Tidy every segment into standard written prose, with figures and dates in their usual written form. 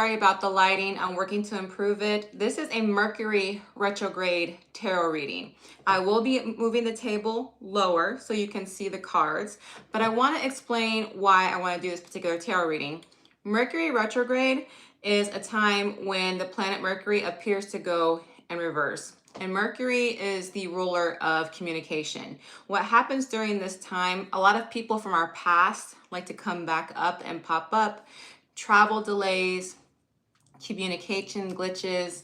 sorry about the lighting. I'm working to improve it. This is a Mercury retrograde tarot reading. I will be moving the table lower so you can see the cards, but I want to explain why I want to do this particular tarot reading. Mercury retrograde is a time when the planet Mercury appears to go in reverse. And Mercury is the ruler of communication. What happens during this time, a lot of people from our past like to come back up and pop up. Travel delays, communication glitches,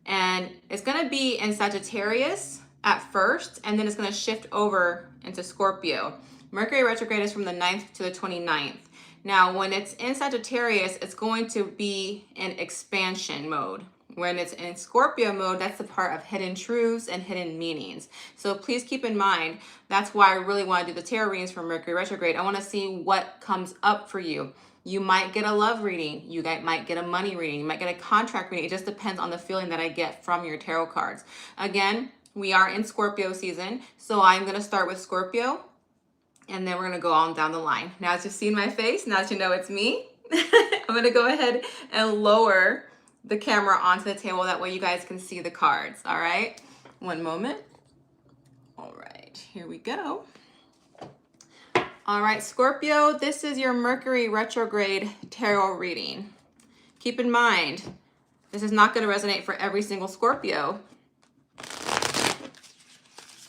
and it's going to be in Sagittarius at first, and then it's going to shift over into Scorpio. Mercury retrograde is from the 9th to the 29th. Now, when it's in Sagittarius, it's going to be in expansion mode. When it's in Scorpio mode, that's the part of hidden truths and hidden meanings. So please keep in mind, that's why I really want to do the tarot readings for Mercury retrograde. I want to see what comes up for you. You might get a love reading. You might get a money reading. You might get a contract reading. It just depends on the feeling that I get from your tarot cards. Again, we are in Scorpio season, so I'm going to start with Scorpio, and then we're going to go on down the line. Now that you've seen my face, now that you know it's me, I'm going to go ahead and lower the camera onto the table. That way you guys can see the cards. All right. One moment. All right, here we go. All right, Scorpio, this is your Mercury retrograde tarot reading. Keep in mind, this is not going to resonate for every single Scorpio.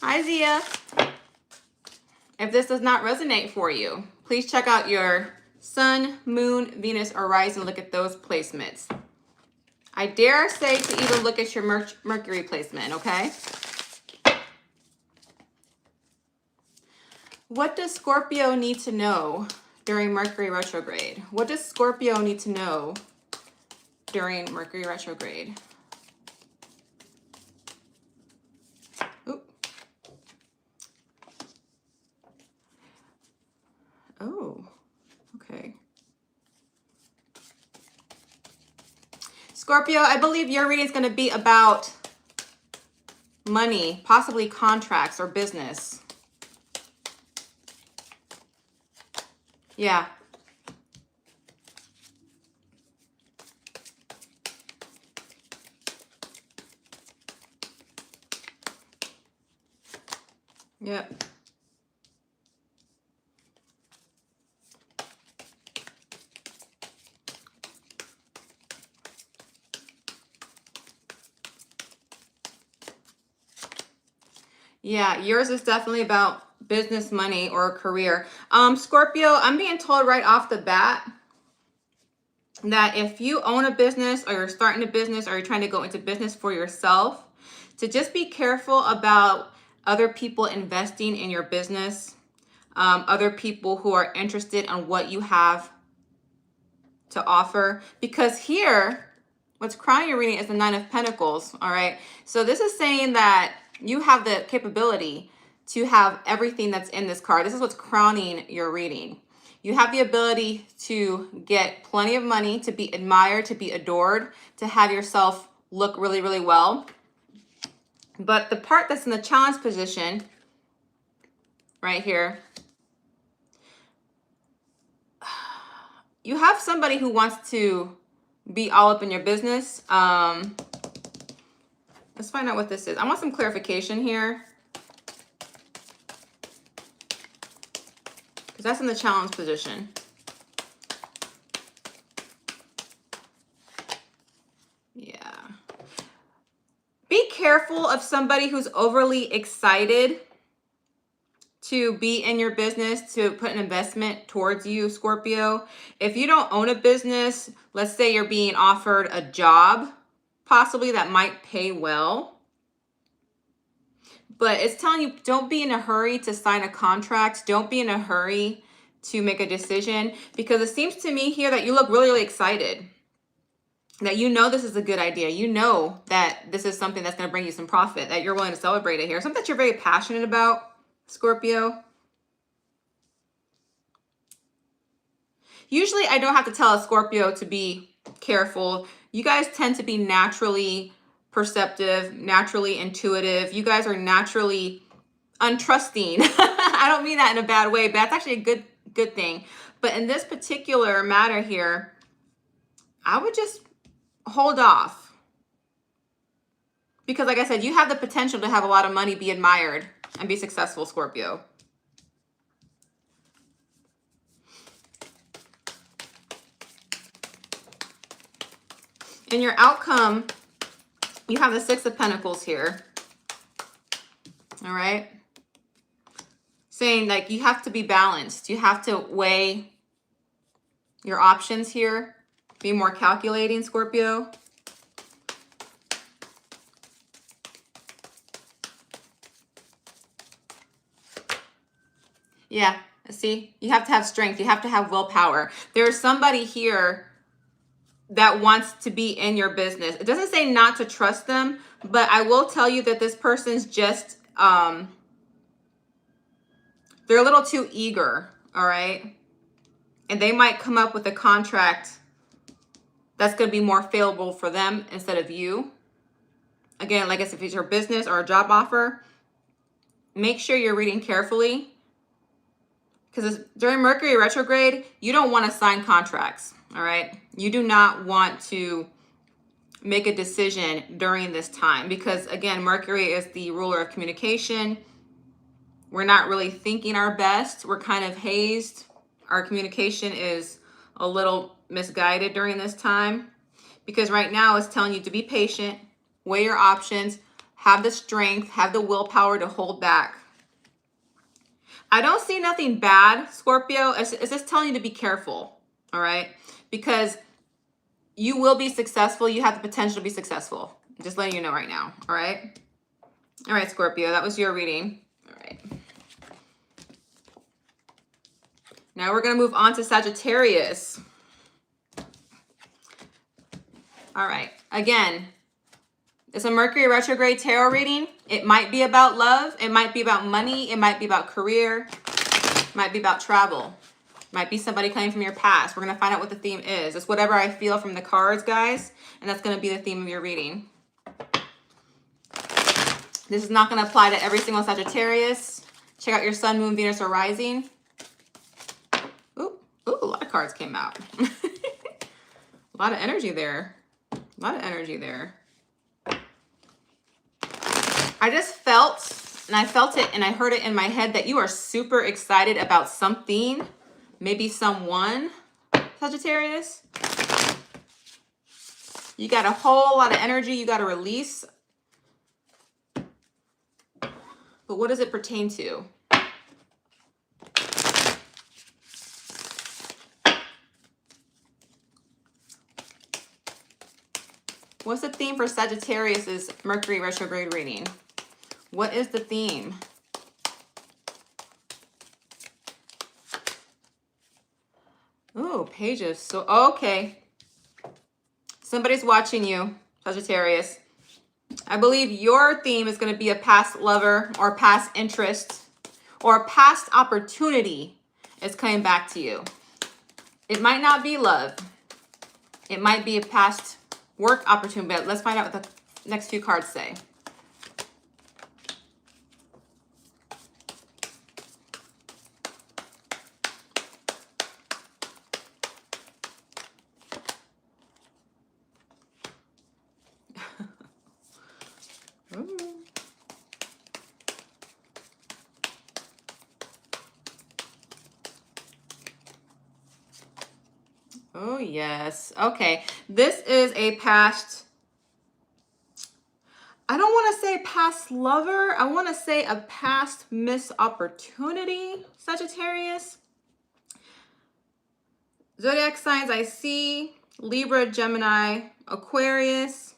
Hi, Zia. If this does not resonate for you, please check out your Sun, Moon, Venus, or Rising. Look at those placements. I dare say to even look at your Mercury placement, okay? What does Scorpio need to know during Mercury retrograde? What does Scorpio need to know during Mercury retrograde? Oop. Oh, okay. Scorpio, I believe your reading is going to be about money, possibly contracts or business. Yeah. Yep. Yeah, yours is definitely about business, money, or career. Scorpio, I'm being told right off the bat that if you own a business or you're starting a business or you're trying to go into business for yourself, to just be careful about other people investing in your business, other people who are interested in what you have to offer. Because here, what's crowning your reading is the Nine of Pentacles, all right? So this is saying that you have the capability to have everything that's in this card. This is what's crowning your reading. You have the ability to get plenty of money, to be admired, to be adored, to have yourself look really, really well. But the part that's in the challenge position right here, you have somebody who wants to be all up in your business. Let's find out what this is. I want some clarification here, because that's in the challenge position. Yeah. Be careful of somebody who's overly excited to be in your business, to put an investment towards you, Scorpio. If you don't own a business, let's say you're being offered a job, possibly that might pay well, but it's telling you don't be in a hurry to sign a contract. Don't be in a hurry to make a decision, because it seems to me here that you look really, really excited, that you know this is a good idea. You know that this is something that's going to bring you some profit, that you're willing to celebrate it here. Something that you're very passionate about, Scorpio. Usually I don't have to tell a Scorpio to be careful. You guys tend to be naturally perceptive, naturally intuitive. You guys are naturally untrusting. I don't mean that in a bad way, but that's actually a good thing. But in this particular matter here, I would just hold off. Because like I said, you have the potential to have a lot of money, be admired, and be successful, Scorpio. In your outcome, you have the Six of Pentacles here. All right. Saying like you have to be balanced. You have to weigh your options here. Be more calculating, Scorpio. Yeah, see, you have to have strength. You have to have willpower. There's somebody here that wants to be in your business. It doesn't say not to trust them, but I will tell you that this person's just, they're a little too eager, all right? And they might come up with a contract that's going to be more favorable for them instead of you. Again, like I said, if it's your business or a job offer, make sure you're reading carefully. Because during Mercury retrograde, you don't want to sign contracts, all right? You do not want to make a decision during this time because, again, Mercury is the ruler of communication. We're not really thinking our best. We're kind of hazed. Our communication is a little misguided during this time because right now it's telling you to be patient, weigh your options, have the strength, have the willpower to hold back. I don't see nothing bad, Scorpio. It's just telling you to be careful, all right? Because you will be successful. You have the potential to be successful. I'm just letting you know right now, all right? All right, Scorpio, that was your reading. All right. Now we're going to move on to Sagittarius. All right. Again, it's a Mercury retrograde tarot reading. It might be about love. It might be about money. It might be about career. It might be about travel. It might be somebody coming from your past. We're going to find out what the theme is. It's whatever I feel from the cards, guys. And that's going to be the theme of your reading. This is not going to apply to every single Sagittarius. Check out your sun, moon, Venus, or rising. Ooh, a lot of cards came out. A lot of energy there. A lot of energy there. I just felt, and I felt it and I heard it in my head that you are super excited about something, maybe someone, Sagittarius. You got a whole lot of energy you got to release. But what does it pertain to? What's the theme for Sagittarius's Mercury retrograde reading? What is the theme? Oh, pages. So, okay. Somebody's watching you, Sagittarius. I believe your theme is going to be a past lover or past interest or a past opportunity is coming back to you. It might not be love. It might be a past work opportunity, but let's find out what the next few cards say. Oh, yes. Okay. This is a past, I don't want to say past lover. I want to say a past missed opportunity, Sagittarius. Zodiac signs I see, Libra, Gemini, Aquarius.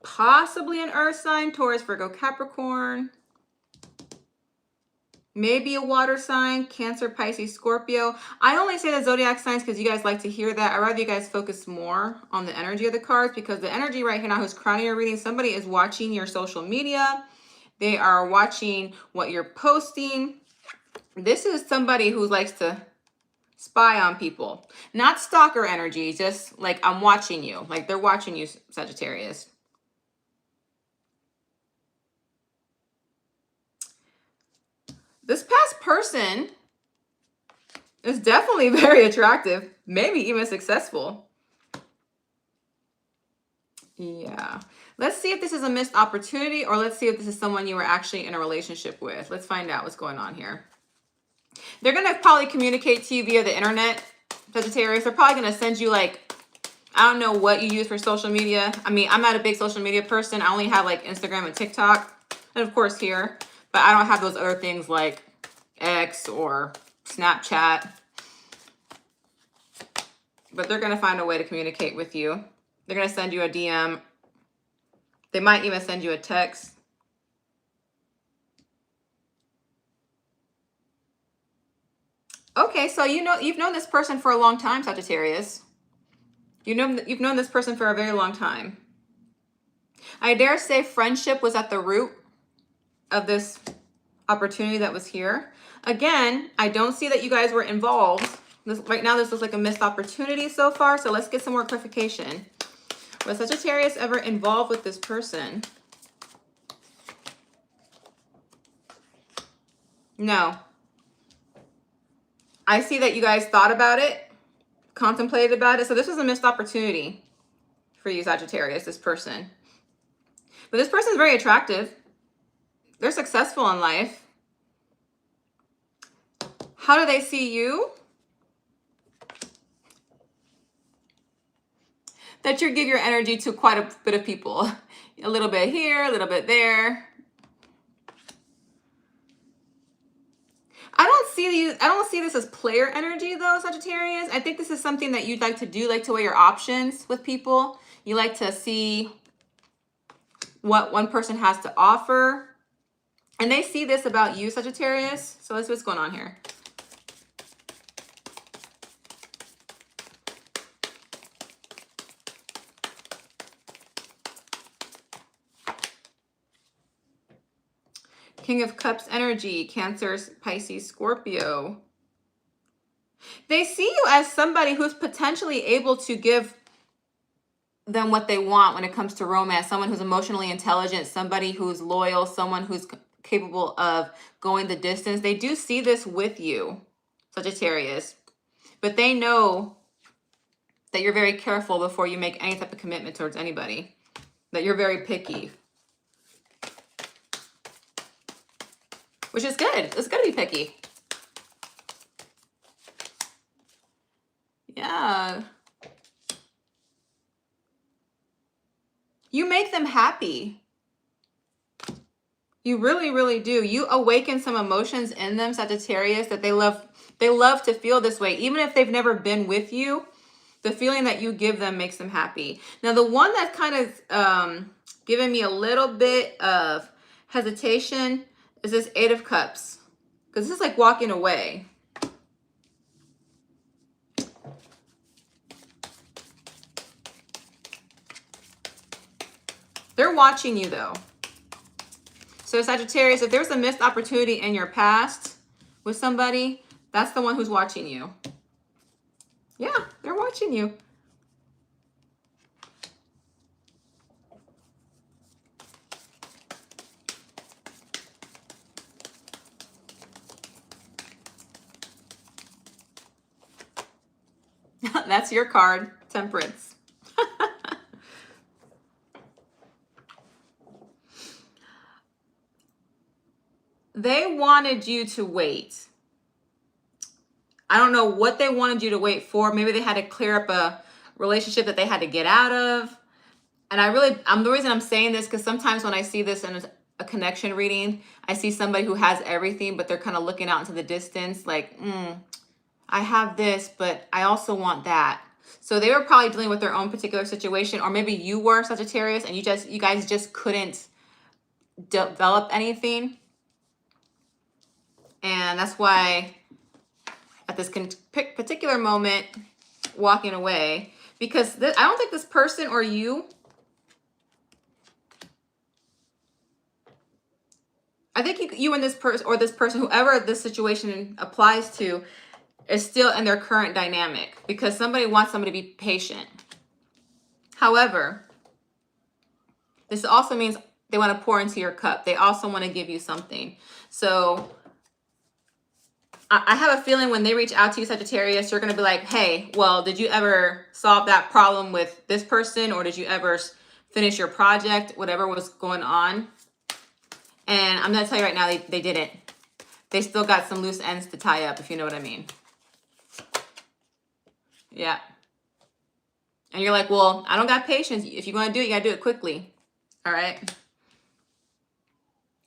Possibly an earth sign, Taurus, Virgo, Capricorn. Maybe a water sign, Cancer, Pisces, Scorpio. I only say the zodiac signs because you guys like to hear that. I'd rather you guys focus more on the energy of the cards because the energy right here now who's crowning your reading, somebody is watching your social media. They are watching what you're posting. This is somebody who likes to spy on people. Not stalker energy, just like I'm watching you. Like they're watching you, Sagittarius. This past person is definitely very attractive, maybe even successful. Yeah. Let's see if this is a missed opportunity, or let's see if this is someone you were actually in a relationship with. Let's find out what's going on here. They're going to probably communicate to you via the internet, Sagittarius. They're probably going to send you, like, I don't know what you use for social media. I mean, I'm not a big social media person. I only have like Instagram and TikTok, and of course here, but I don't have those other things like X or Snapchat. But they're going to find a way to communicate with you. They're going to send you a DM. They might even send you a text. Okay, so you've known this person for a long time, Sagittarius. You've known this person for a very long time. I dare say friendship was at the root of this opportunity that was here. Again, I don't see that you guys were involved. Right now, this looks like a missed opportunity so far. So let's get some more clarification. Was Sagittarius ever involved with this person? No. I see that you guys thought about it, contemplated about it. So this was a missed opportunity for you, Sagittarius, this person. But this person is very attractive. They're successful in life. How do they see you? That you give your energy to quite a bit of people. A little bit here, a little bit there. I don't see this as player energy though, Sagittarius. I think this is something that you'd like to do, like to weigh your options with people. You like to see what one person has to offer. And they see this about you, Sagittarius. So let's see what's going on here. King of Cups energy, Cancer, Pisces, Scorpio. They see you as somebody who's potentially able to give them what they want when it comes to romance. Someone who's emotionally intelligent, somebody who's loyal, someone who's capable of going the distance. They do see this with you, Sagittarius. But they know that you're very careful before you make any type of commitment towards anybody. That you're very picky. Which is good. It's good to be picky. Yeah. You make them happy. You really, really do. You awaken some emotions in them, Sagittarius, that they love to feel this way. Even if they've never been with you, the feeling that you give them makes them happy. Now, the one that's kind of giving me a little bit of hesitation is this Eight of Cups. Because this is like walking away. They're watching you though. So Sagittarius, if there's a missed opportunity in your past with somebody, that's the one who's watching you. Yeah, they're watching you. That's your card, Temperance. They wanted you to wait. I don't know what they wanted you to wait for. Maybe they had to clear up a relationship that they had to get out of. And the reason I'm saying this, because sometimes when I see this in a connection reading, I see somebody who has everything, but they're kind of looking out into the distance like, I have this, but I also want that. So they were probably dealing with their own particular situation, or maybe you were, Sagittarius, and you guys just couldn't develop anything. And that's why at this particular moment, walking away, because I don't think this person or you, I think you and this person, or this person, whoever this situation applies to, is still in their current dynamic, because somebody wants somebody to be patient. However, this also means they want to pour into your cup. They also want to give you something. So I have a feeling when they reach out to you, Sagittarius, you're going to be like, hey, well, did you ever solve that problem with this person? Or did you ever finish your project, whatever was going on. And I'm gonna tell you right now, they didn't. They still got some loose ends to tie up, if you know what I mean. Yeah. And you're like, well, I don't got patience. If you want to do it, you got to do it quickly. All right.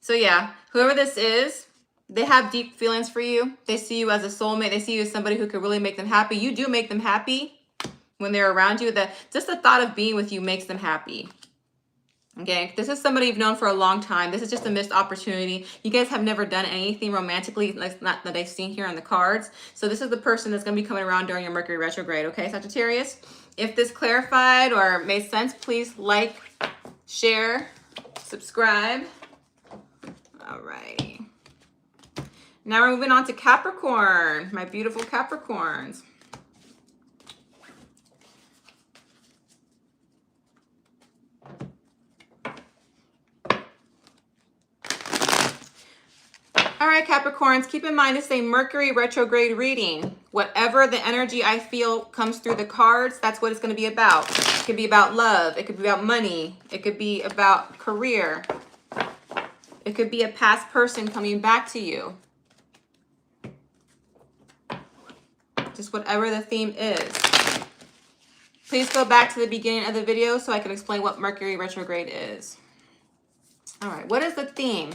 So yeah, whoever this is, they have deep feelings for you. They see you as a soulmate. They see you as somebody who could really make them happy. You do make them happy when they're around you. Just the thought of being with you makes them happy. Okay, this is somebody you've known for a long time. This is just a missed opportunity. You guys have never done anything romantically, like not that I've seen here on the cards. So this is the person that's going to be coming around during your Mercury retrograde. Okay, Sagittarius. If this clarified or made sense, please like, share, subscribe. All righty. Now we're moving on to Capricorn, my beautiful Capricorns. All right, Capricorns, keep in mind this is a Mercury retrograde reading. Whatever the energy I feel comes through the cards, that's what it's going to be about. It could be about love. It could be about money. It could be about career. It could be a past person coming back to you. Just whatever the theme is. Please go back to the beginning of the video so I can explain what Mercury retrograde is. All right, what is the theme?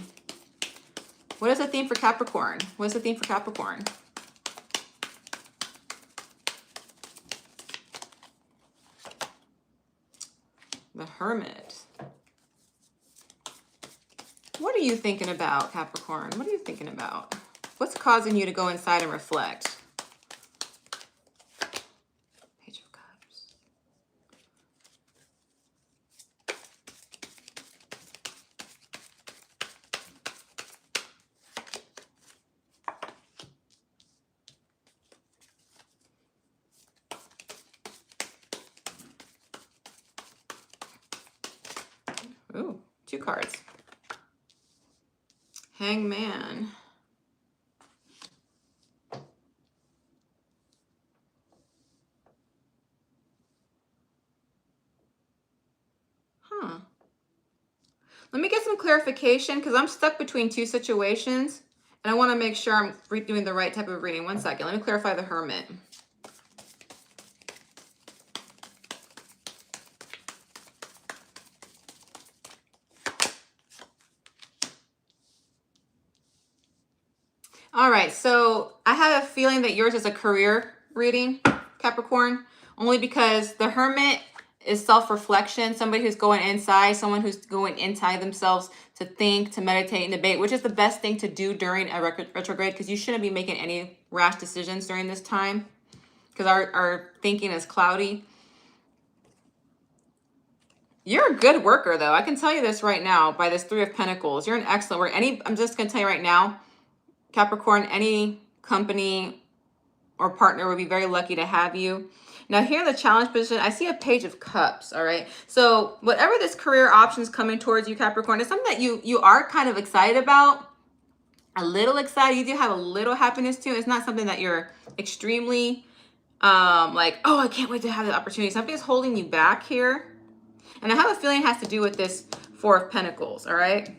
What is the theme for Capricorn? What is the theme for Capricorn? The Hermit. What are you thinking about, Capricorn? What are you thinking about? What's causing you to go inside and reflect? Page of Cups. Ooh, 2 cards. Hangman. Huh. Let me get some clarification because I'm stuck between 2 situations and I want to make sure I'm doing the right type of reading. One second. Let me clarify the Hermit. All right, so I have a feeling that yours is a career reading, Capricorn, only because the Hermit is self-reflection, somebody who's going inside, someone who's going inside themselves to think, to meditate and debate, which is the best thing to do during a retrograde because you shouldn't be making any rash decisions during this time because our thinking is cloudy. You're a good worker, though. I can tell you this right now by this 3 of Pentacles. You're an excellent worker. I'm just going to tell you right now, Capricorn, any company or partner would be very lucky to have you. Now here in the challenge position, I see a Page of Cups, all right? So whatever this career option is coming towards you, Capricorn, is something that you are kind of excited about, a little excited. You do have a little happiness too. It's not something that you're extremely like, oh, I can't wait to have the opportunity. Something is holding you back here. And I have a feeling it has to do with this 4 of Pentacles, all right?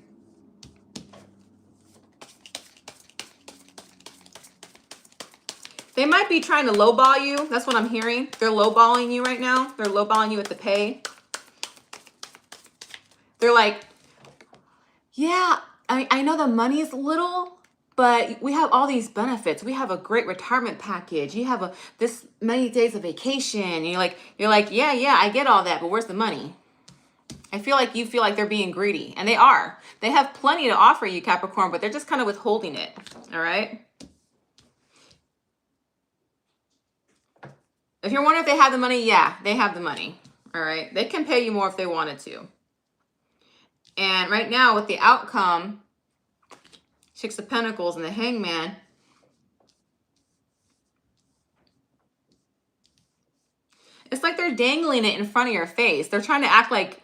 They might be trying to lowball you. That's what I'm hearing. They're lowballing you right now. They're lowballing you with the pay. They're like, yeah, I know the money is little, but we have all these benefits. We have a great retirement package. You have this many days of vacation. And you're like, yeah, I get all that, but where's the money? I feel like you feel like they're being greedy, and they are. They have plenty to offer you, Capricorn, but they're just kind of withholding it. All right. If you're wondering if they have the money, yeah, they have the money. All right. They can pay you more if they wanted to. And right now with the outcome, 6 of Pentacles and the Hangman, it's like they're dangling it in front of your face. They're trying to act like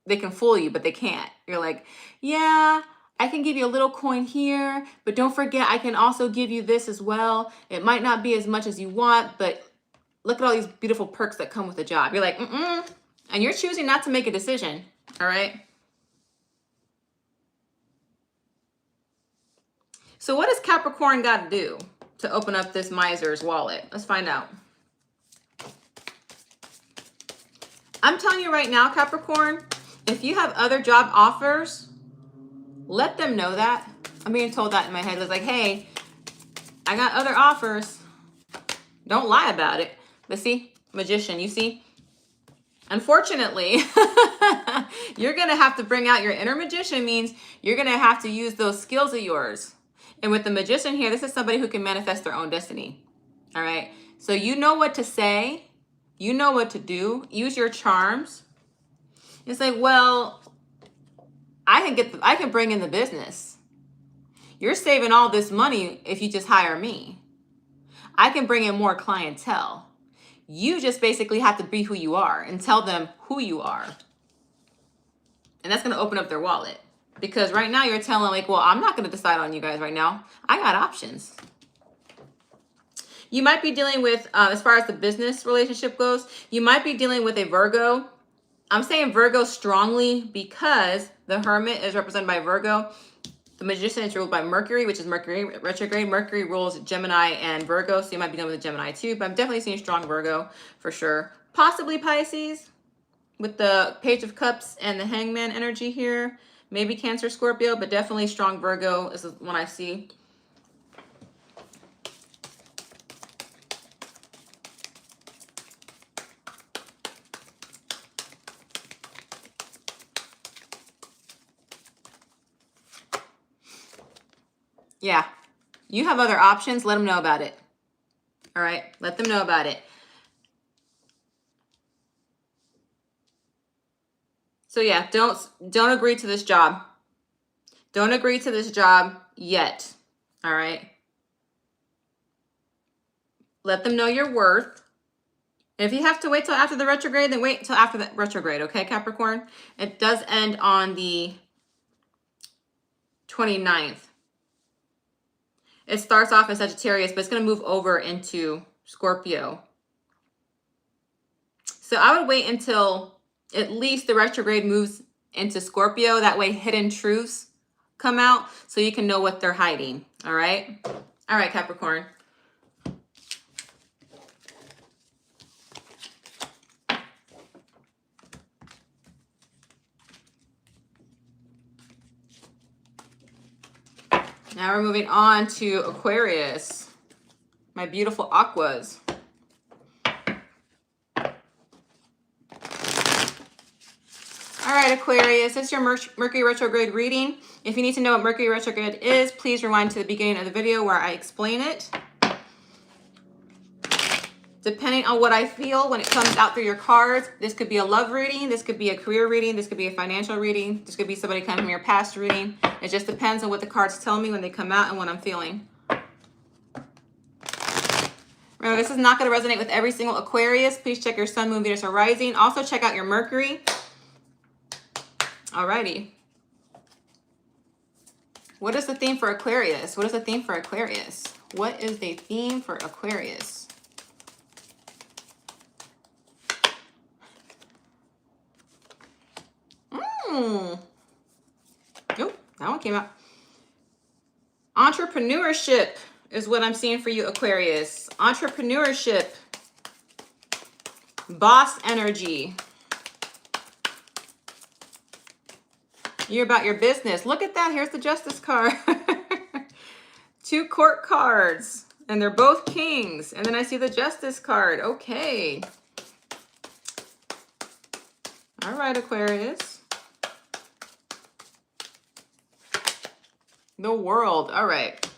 they can fool you, but they can't. You're like, yeah, I can give you a little coin here, but don't forget, I can also give you this as well. It might not be as much as you want, but look at all these beautiful perks that come with the job. You're like, And you're choosing not to make a decision, all right? So what does Capricorn got to do to open up this miser's wallet? Let's find out. I'm telling you right now, Capricorn, if you have other job offers, let them know that. I'm being told that in my head. It's like, hey, I got other offers. Don't lie about it. But see, Magician, you see? Unfortunately, you're going to have to bring out your inner magician, means you're going to have to use those skills of yours. And with the Magician here, this is somebody who can manifest their own destiny. All right. So you know what to say. You know what to do. Use your charms. It's like, well, I can bring in the business. You're saving all this money if you just hire me. I can bring in more clientele. You just basically have to be who you are and tell them who you are. And that's going to open up their wallet. Because right now you're telling like, well, I'm not going to decide on you guys right now. I got options. You might be dealing with, as far as the business relationship goes, you might be dealing with a Virgo. I'm saying Virgo strongly because the Hermit is represented by Virgo. The Magician is ruled by Mercury, which is Mercury retrograde. Mercury rules Gemini and Virgo, so you might be dealing with a Gemini too. But I'm definitely seeing strong Virgo for sure. Possibly Pisces with the Page of Cups and the Hangman energy here. Maybe Cancer, Scorpio, but definitely strong Virgo is the one I see. Yeah, you have other options. Let them know about it. All right, let them know about it. So yeah, don't agree to this job. Don't agree to this job yet. All right. Let them know your worth. If you have to wait till after the retrograde, then wait till after the retrograde, okay, Capricorn? It does end on the 29th. It starts off in Sagittarius, but it's going to move over into Scorpio. So I would wait until at least the retrograde moves into Scorpio. That way hidden truths come out so you can know what they're hiding. All right? All right, Capricorn. Now we're moving on to Aquarius. My beautiful aquas. All right, Aquarius, this is your Mercury retrograde reading. If you need to know what Mercury retrograde is, please rewind to the beginning of the video where I explain it. Depending on what I feel when it comes out through your cards, this could be a love reading, this could be a career reading, this could be a financial reading, this could be somebody coming from your past reading. It just depends on what the cards tell me when they come out and what I'm feeling. Remember, this is not going to resonate with every single Aquarius. Please check your Sun, Moon, Venus, or Rising. Also check out your Mercury. Alrighty. What is the theme for Aquarius? What is the theme for Aquarius? What is the theme for Aquarius? Oh, that one came out. Entrepreneurship is what I'm seeing for you, Aquarius. Entrepreneurship. Boss energy. You're about your business. Look at that. Here's the Justice card. 2 court cards. And they're both kings. And then I see the Justice card. Okay. All right, Aquarius. The World. All right.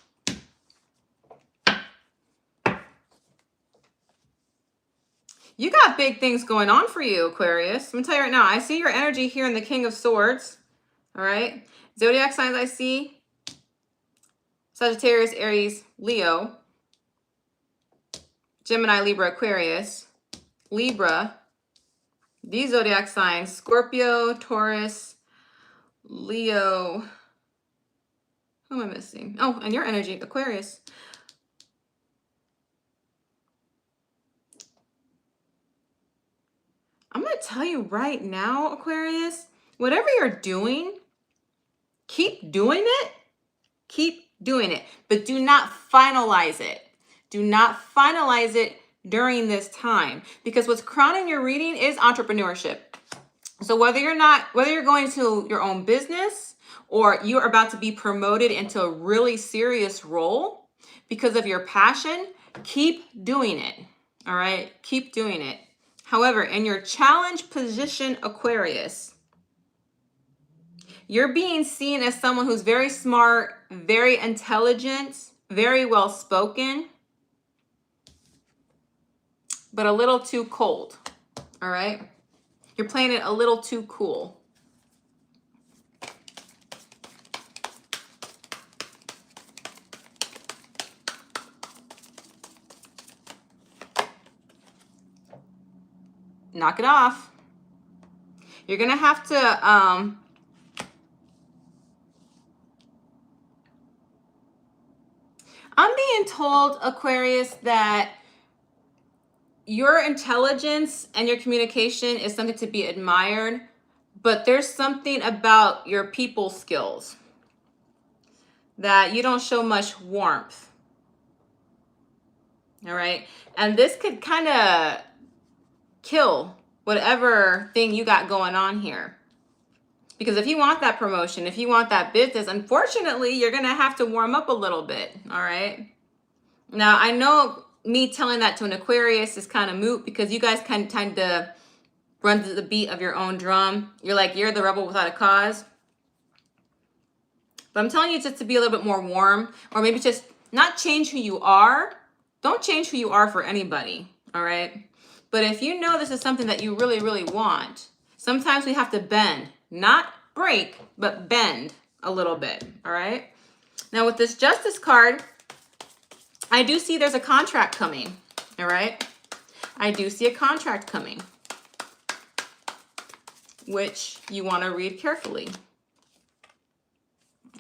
You got big things going on for you, Aquarius. I'm going to tell you right now, I see your energy here in the King of Swords. All right. Zodiac signs I see. Sagittarius, Aries, Leo. Gemini, Libra, Aquarius. Libra. These zodiac signs, Scorpio, Taurus, Leo. Who am I missing? Oh, and your energy, Aquarius. I'm going to tell you right now, Aquarius, whatever you're doing, keep doing it. Keep doing it, but do not finalize it. Do not finalize it during this time, because what's crowning your reading is entrepreneurship. So whether you're going to your own business or you're about to be promoted into a really serious role because of your passion, keep doing it. All right, keep doing it. However, in your challenge position, Aquarius, you're being seen as someone who's very smart, very intelligent, very well spoken, but a little too cold. All right? You're playing it a little too cool. Knock it off. You're going to have to I'm being told, Aquarius, that your intelligence and your communication is something to be admired, but there's something about your people skills that you don't show much warmth. All right. And this could kind of kill whatever thing you got going on here. Because if you want that promotion, if you want that business, unfortunately, you're going to have to warm up a little bit. All right. Now, I know me telling that to an Aquarius is kind of moot, because you guys kind of tend to run to the beat of your own drum. You're like, you're the rebel without a cause. But I'm telling you just to be a little bit more warm, or maybe just not change who you are. Don't change who you are for anybody. All right. But if you know this is something that you really, really want, sometimes we have to bend, not break, but bend a little bit. All right. Now with this Justice card, I do see there's a contract coming. All right. I do see a contract coming, which you want to read carefully.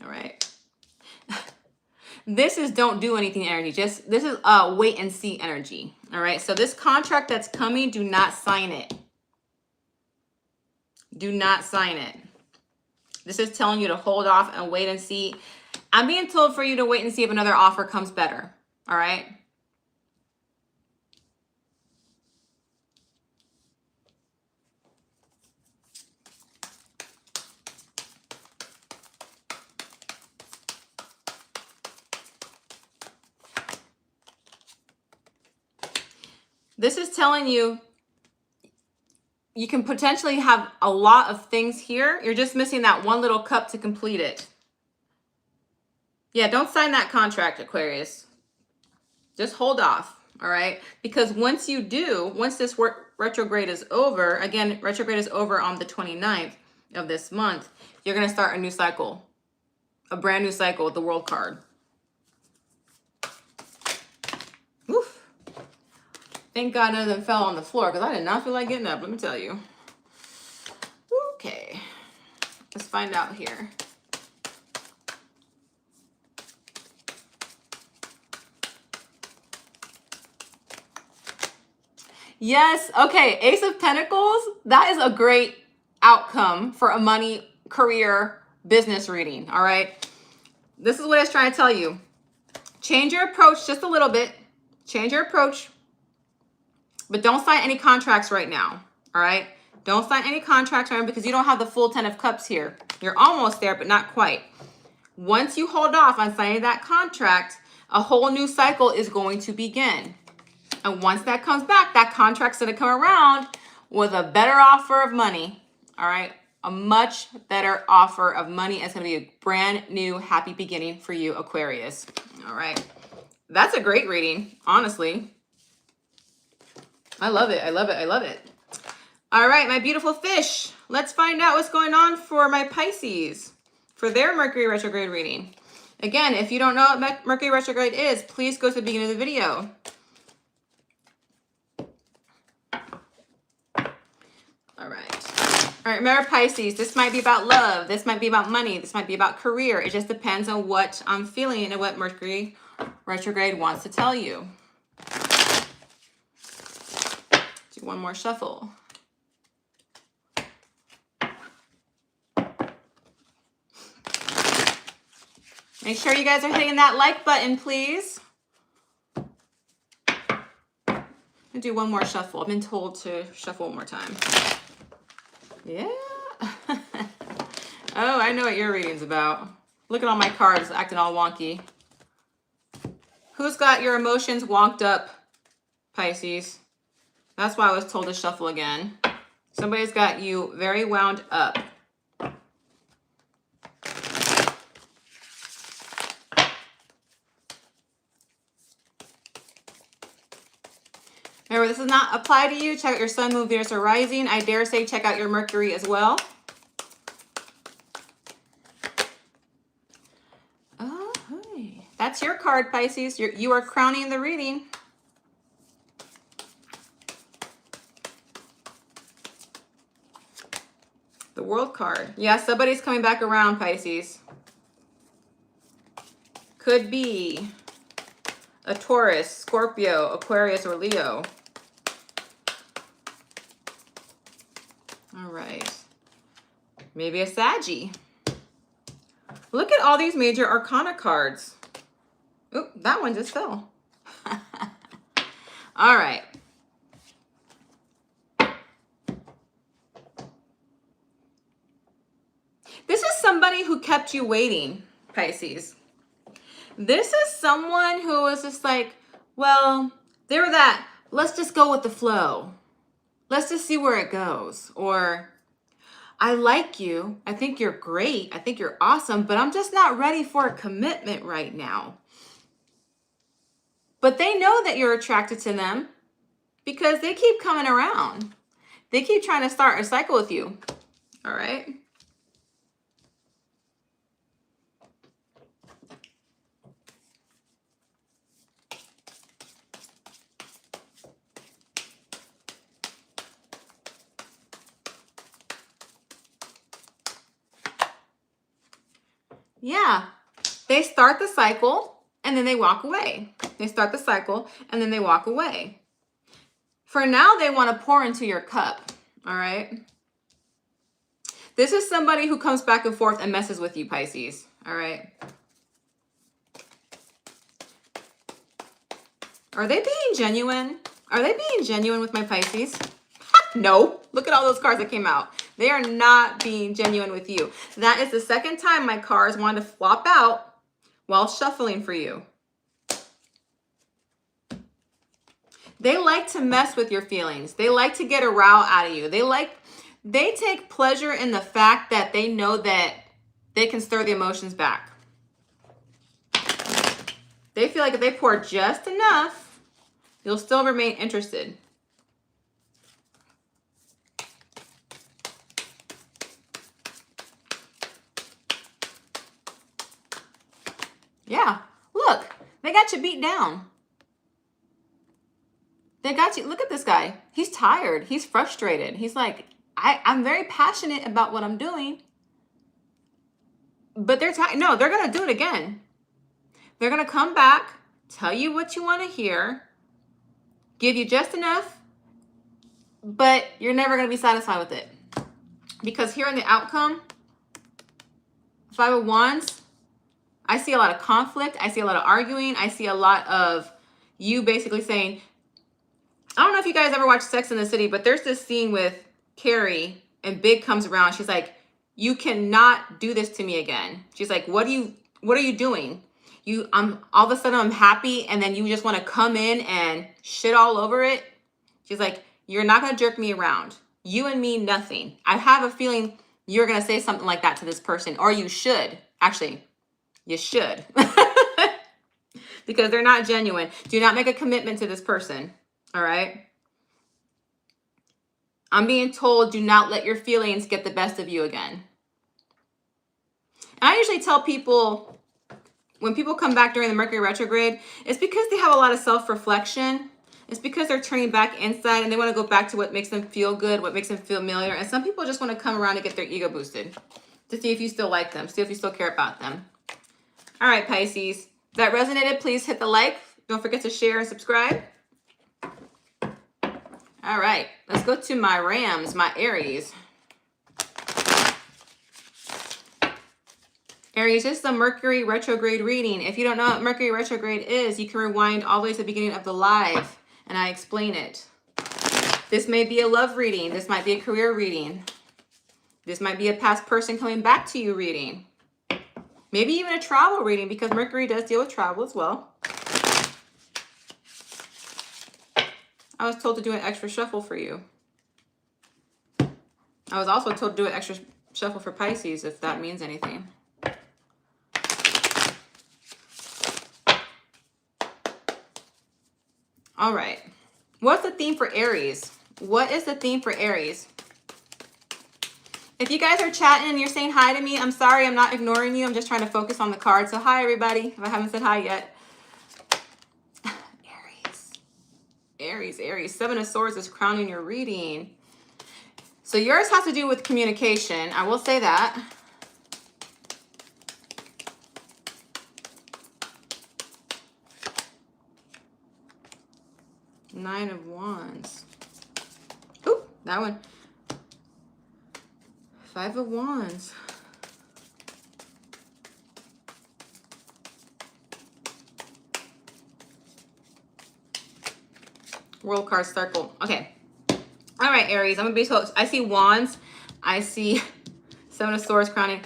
All right. This is don't do anything energy. This is wait and see energy. All right. So this contract that's coming, do not sign it. Do not sign it. This is telling you to hold off and wait and see. I'm being told for you to wait and see if another offer comes better. All right. This is telling you you can potentially have a lot of things here. You're just missing that one little cup to complete it. Yeah, don't sign that contract, Aquarius. Just hold off, all right? Because once you do, once this retrograde is over, again, retrograde is over on the 29th of this month, you're going to start a new cycle, a brand new cycle with the World card. Oof. Thank God none of them fell on the floor, because I did not feel like getting up, let me tell you. Okay, let's find out here. Yes, okay, Ace of Pentacles, that is a great outcome for a money, career, business reading, all right? This is what I was trying to tell you. Change your approach just a little bit. Change your approach. But don't sign any contracts right now, all right? Don't sign any contracts right now, because you don't have the full 10 of cups here. You're almost there, but not quite. Once you hold off on signing that contract, a whole new cycle is going to begin. And once that comes back, that contract's going to come around with a better offer of money, all right? A much better offer of money. It's going to be a brand new happy beginning for you, Aquarius, all right? That's a great reading, honestly. I love it. I love it. I love it. All right, my beautiful fish. Let's find out what's going on for my Pisces for their Mercury retrograde reading. Again, if you don't know what Mercury retrograde is, please go to the beginning of the video. All right, remember Pisces, this might be about love. This might be about money. This might be about career. It just depends on what I'm feeling and what Mercury retrograde wants to tell you. Do one more shuffle. Make sure you guys are hitting that like button, please. I'll do one more shuffle. I've been told to shuffle one more time. Yeah. Oh, I know what your reading's about. Look at all my cards acting all wonky. Who's got your emotions wonked up, Pisces? That's why I was told to shuffle again. Somebody's got you very wound up. Remember, this does not apply to you. Check out your sun, moon, Venus, or rising. I dare say check out your Mercury as well. Oh, hey. That's your card, Pisces. You are crowning the reading. The World card. Yeah, somebody's coming back around, Pisces. Could be a Taurus, Scorpio, Aquarius, or Leo. All right. Maybe a Saggy. Look at all these major arcana cards. Oop, that one just fell. All right. This is somebody who kept you waiting, Pisces. This is someone who was just like, well, they were that, let's just go with the flow. Let's just see where it goes. Or, I like you. I think you're great. I think you're awesome, but I'm just not ready for a commitment right now. But they know that you're attracted to them because they keep coming around. They keep trying to start a cycle with you. All right. Yeah, they start the cycle and then they walk away. They start the cycle and then they walk away. For now, they want to pour into your cup, all right? This is somebody who comes back and forth and messes with you, Pisces, all right? Are they being genuine? Are they being genuine with my Pisces? No, look at all those cards that came out. They are not being genuine with you. That is the second time my cards wanted to flop out while shuffling for you. They like to mess with your feelings. They like to get a row out of you. They take pleasure in the fact that they know that they can stir the emotions back. They feel like if they pour just enough, you'll still remain interested. Yeah, look, they got you beat down. They got you. Look at this guy. He's tired. He's frustrated. He's like, I'm very passionate about what I'm doing. But they're tired. No, they're going to do it again. They're going to come back, tell you what you want to hear, give you just enough, but you're never going to be satisfied with it. Because here in the outcome, 5 of Wands, I see a lot of conflict. I see a lot of arguing. I see a lot of you basically saying, I don't know if you guys ever watched Sex and the City, but there's this scene with Carrie and Big comes around. She's like, you cannot do this to me again. She's like, what are you doing? All of a sudden I'm happy and then you just want to come in and shit all over it. She's like, you're not going to jerk me around. You and me, nothing. I have a feeling you're going to say something like that to this person, or you should. Actually, you should. Because they're not genuine. Do not make a commitment to this person. All right? I'm being told, do not let your feelings get the best of you again. And I usually tell people, when people come back during the Mercury retrograde, it's because they have a lot of self-reflection. It's because they're turning back inside and they want to go back to what makes them feel good, what makes them feel familiar. And some people just want to come around to get their ego boosted, to see if you still like them, see if you still care about them. All right, Pisces. If that resonated, please hit the like. Don't forget to share and subscribe. All right, let's go to my Rams, my Aries. Aries, this is a Mercury retrograde reading. If you don't know what Mercury retrograde is, you can rewind all the way to the beginning of the live and I explain it. This may be a love reading. This might be a career reading. This might be a past person coming back to you reading. Maybe even a travel reading because Mercury does deal with travel as well. I was told to do an extra shuffle for you. I was also told to do an extra shuffle for Pisces, if that means anything. All right. What's the theme for Aries? What is the theme for Aries? If you guys are chatting and you're saying hi to me, I'm sorry, I'm not ignoring you. I'm just trying to focus on the card. So hi, everybody, if I haven't said hi yet. Aries. Aries, Aries. Seven of Swords is crowning your reading. So yours has to do with communication. I will say that. Nine of Wands. Ooh, that one. Five of Wands. World card circle. Okay. All right, Aries. I'm going to be so... I see Wands. I see Seven of Swords crowning.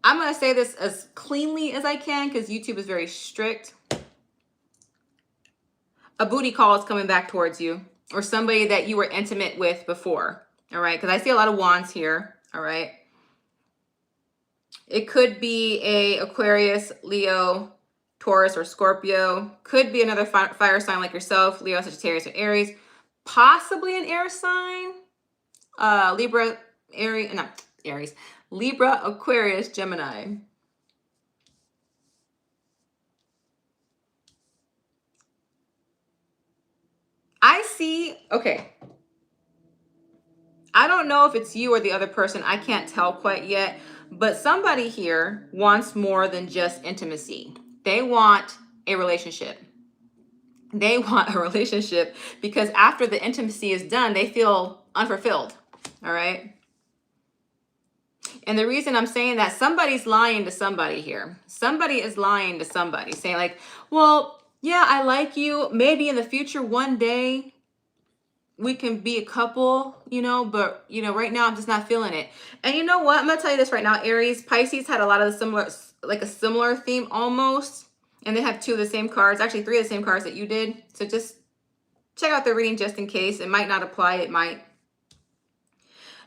I'm going to say this as cleanly as I can because YouTube is very strict. A booty call is coming back towards you or somebody that you were intimate with before. All right. Because I see a lot of Wands here. All right. It could be a Aquarius, Leo, Taurus, or Scorpio. Could be another fire sign like yourself, Leo, Sagittarius, or Aries. Possibly an air sign. Libra, Aries, not Aries. Libra, Aquarius, Gemini. I see, okay. I don't know if it's you or the other person. I can't tell quite yet. But somebody here wants more than just intimacy. They want a relationship. They want a relationship because after the intimacy is done, they feel unfulfilled. All right. And the reason I'm saying that, somebody's lying to somebody here. Somebody is lying to somebody saying like, well, yeah, I like you. Maybe in the future, one day we can be a couple, you know, but you know, right now I'm just not feeling it. And you know what? I'm going to tell you this right now, Aries. Pisces had a lot of the similar, like a similar theme almost. And they have two of the same cards, actually three of the same cards that you did. So just check out the reading just in case. It might not apply, it might.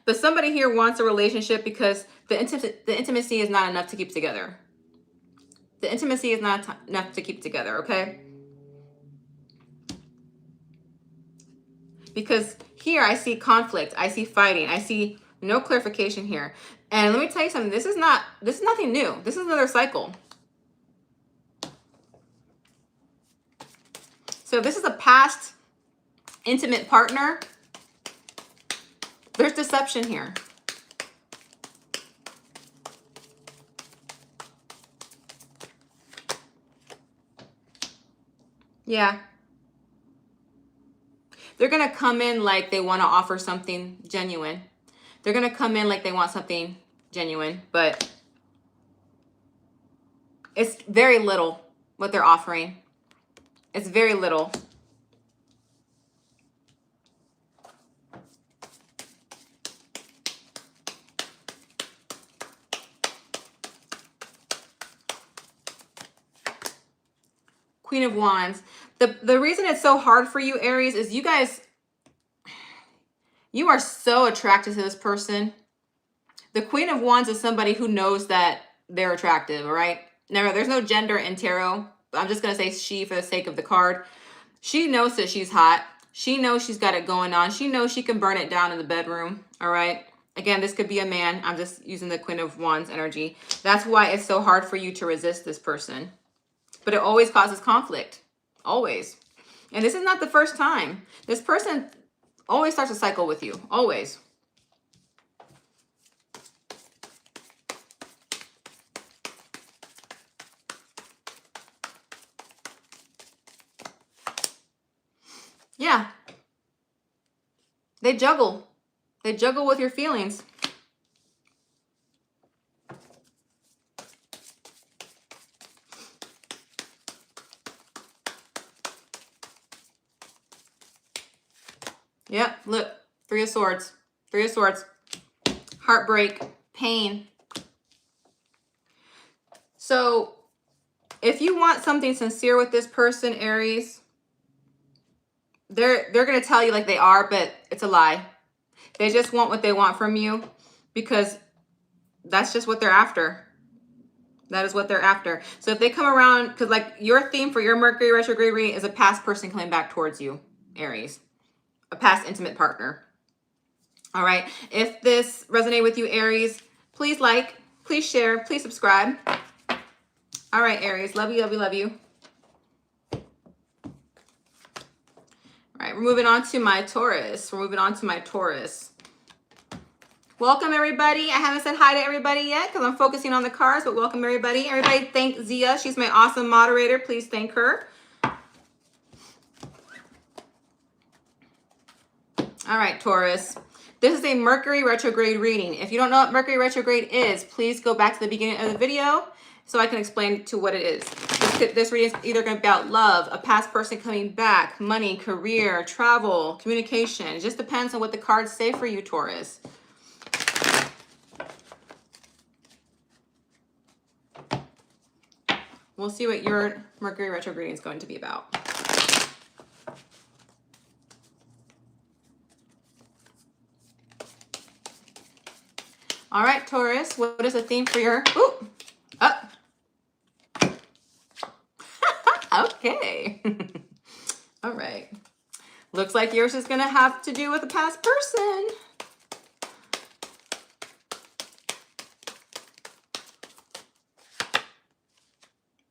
But somebody here wants a relationship because the intimacy is not enough to keep together. The intimacy is not enough to keep together, okay? Because here I see conflict, I see fighting, I see no clarification here. And let me tell you something, this is nothing new. This is another cycle. So if this is a past intimate partner, there's deception here. Yeah. They're going to come in like they want to offer something genuine. They're going to come in like they want something genuine, but it's very little what they're offering. It's very little. Queen of Wands. The reason it's so hard for you, Aries, is you guys, you are so attracted to this person. The Queen of Wands is somebody who knows that they're attractive, all right? Now, there's no gender in tarot. I'm just going to say she for the sake of the card. She knows that she's hot. She knows she's got it going on. She knows she can burn it down in the bedroom, all right? Again, this could be a man. I'm just using the Queen of Wands energy. That's why it's so hard for you to resist this person. But it always causes conflict. Always. And this is not the first time. This person always starts a cycle with you. Always. Yeah. They juggle. They juggle with your feelings. Yep, look, Three of Swords. Three of Swords. Heartbreak, pain. So if you want something sincere with this person, Aries, they're going to tell you like they are, but it's a lie. They just want what they want from you because that's just what they're after. That is what they're after. So if they come around, because like your theme for your Mercury retrograde reading is a past person coming back towards you, Aries, a past intimate partner. All right. If this resonated with you, Aries, please like, please share, please subscribe. All right, Aries, love you, love you, love you. All right, we're moving on to my Taurus. Welcome, everybody. I haven't said hi to everybody yet because I'm focusing on the cards, but welcome, everybody. Everybody thank Zia. She's my awesome moderator. Please thank her. All right, Taurus. This is a Mercury retrograde reading. If you don't know what Mercury retrograde is, please go back to the beginning of the video so I can explain to what it is. This reading is either going to be about love, a past person coming back, money, career, travel, communication. It just depends on what the cards say for you, Taurus. We'll see what your Mercury retrograde is going to be about. All right, Taurus, what is the theme for your... Ooh, up. Okay. All right. Looks like yours is going to have to do with a past person.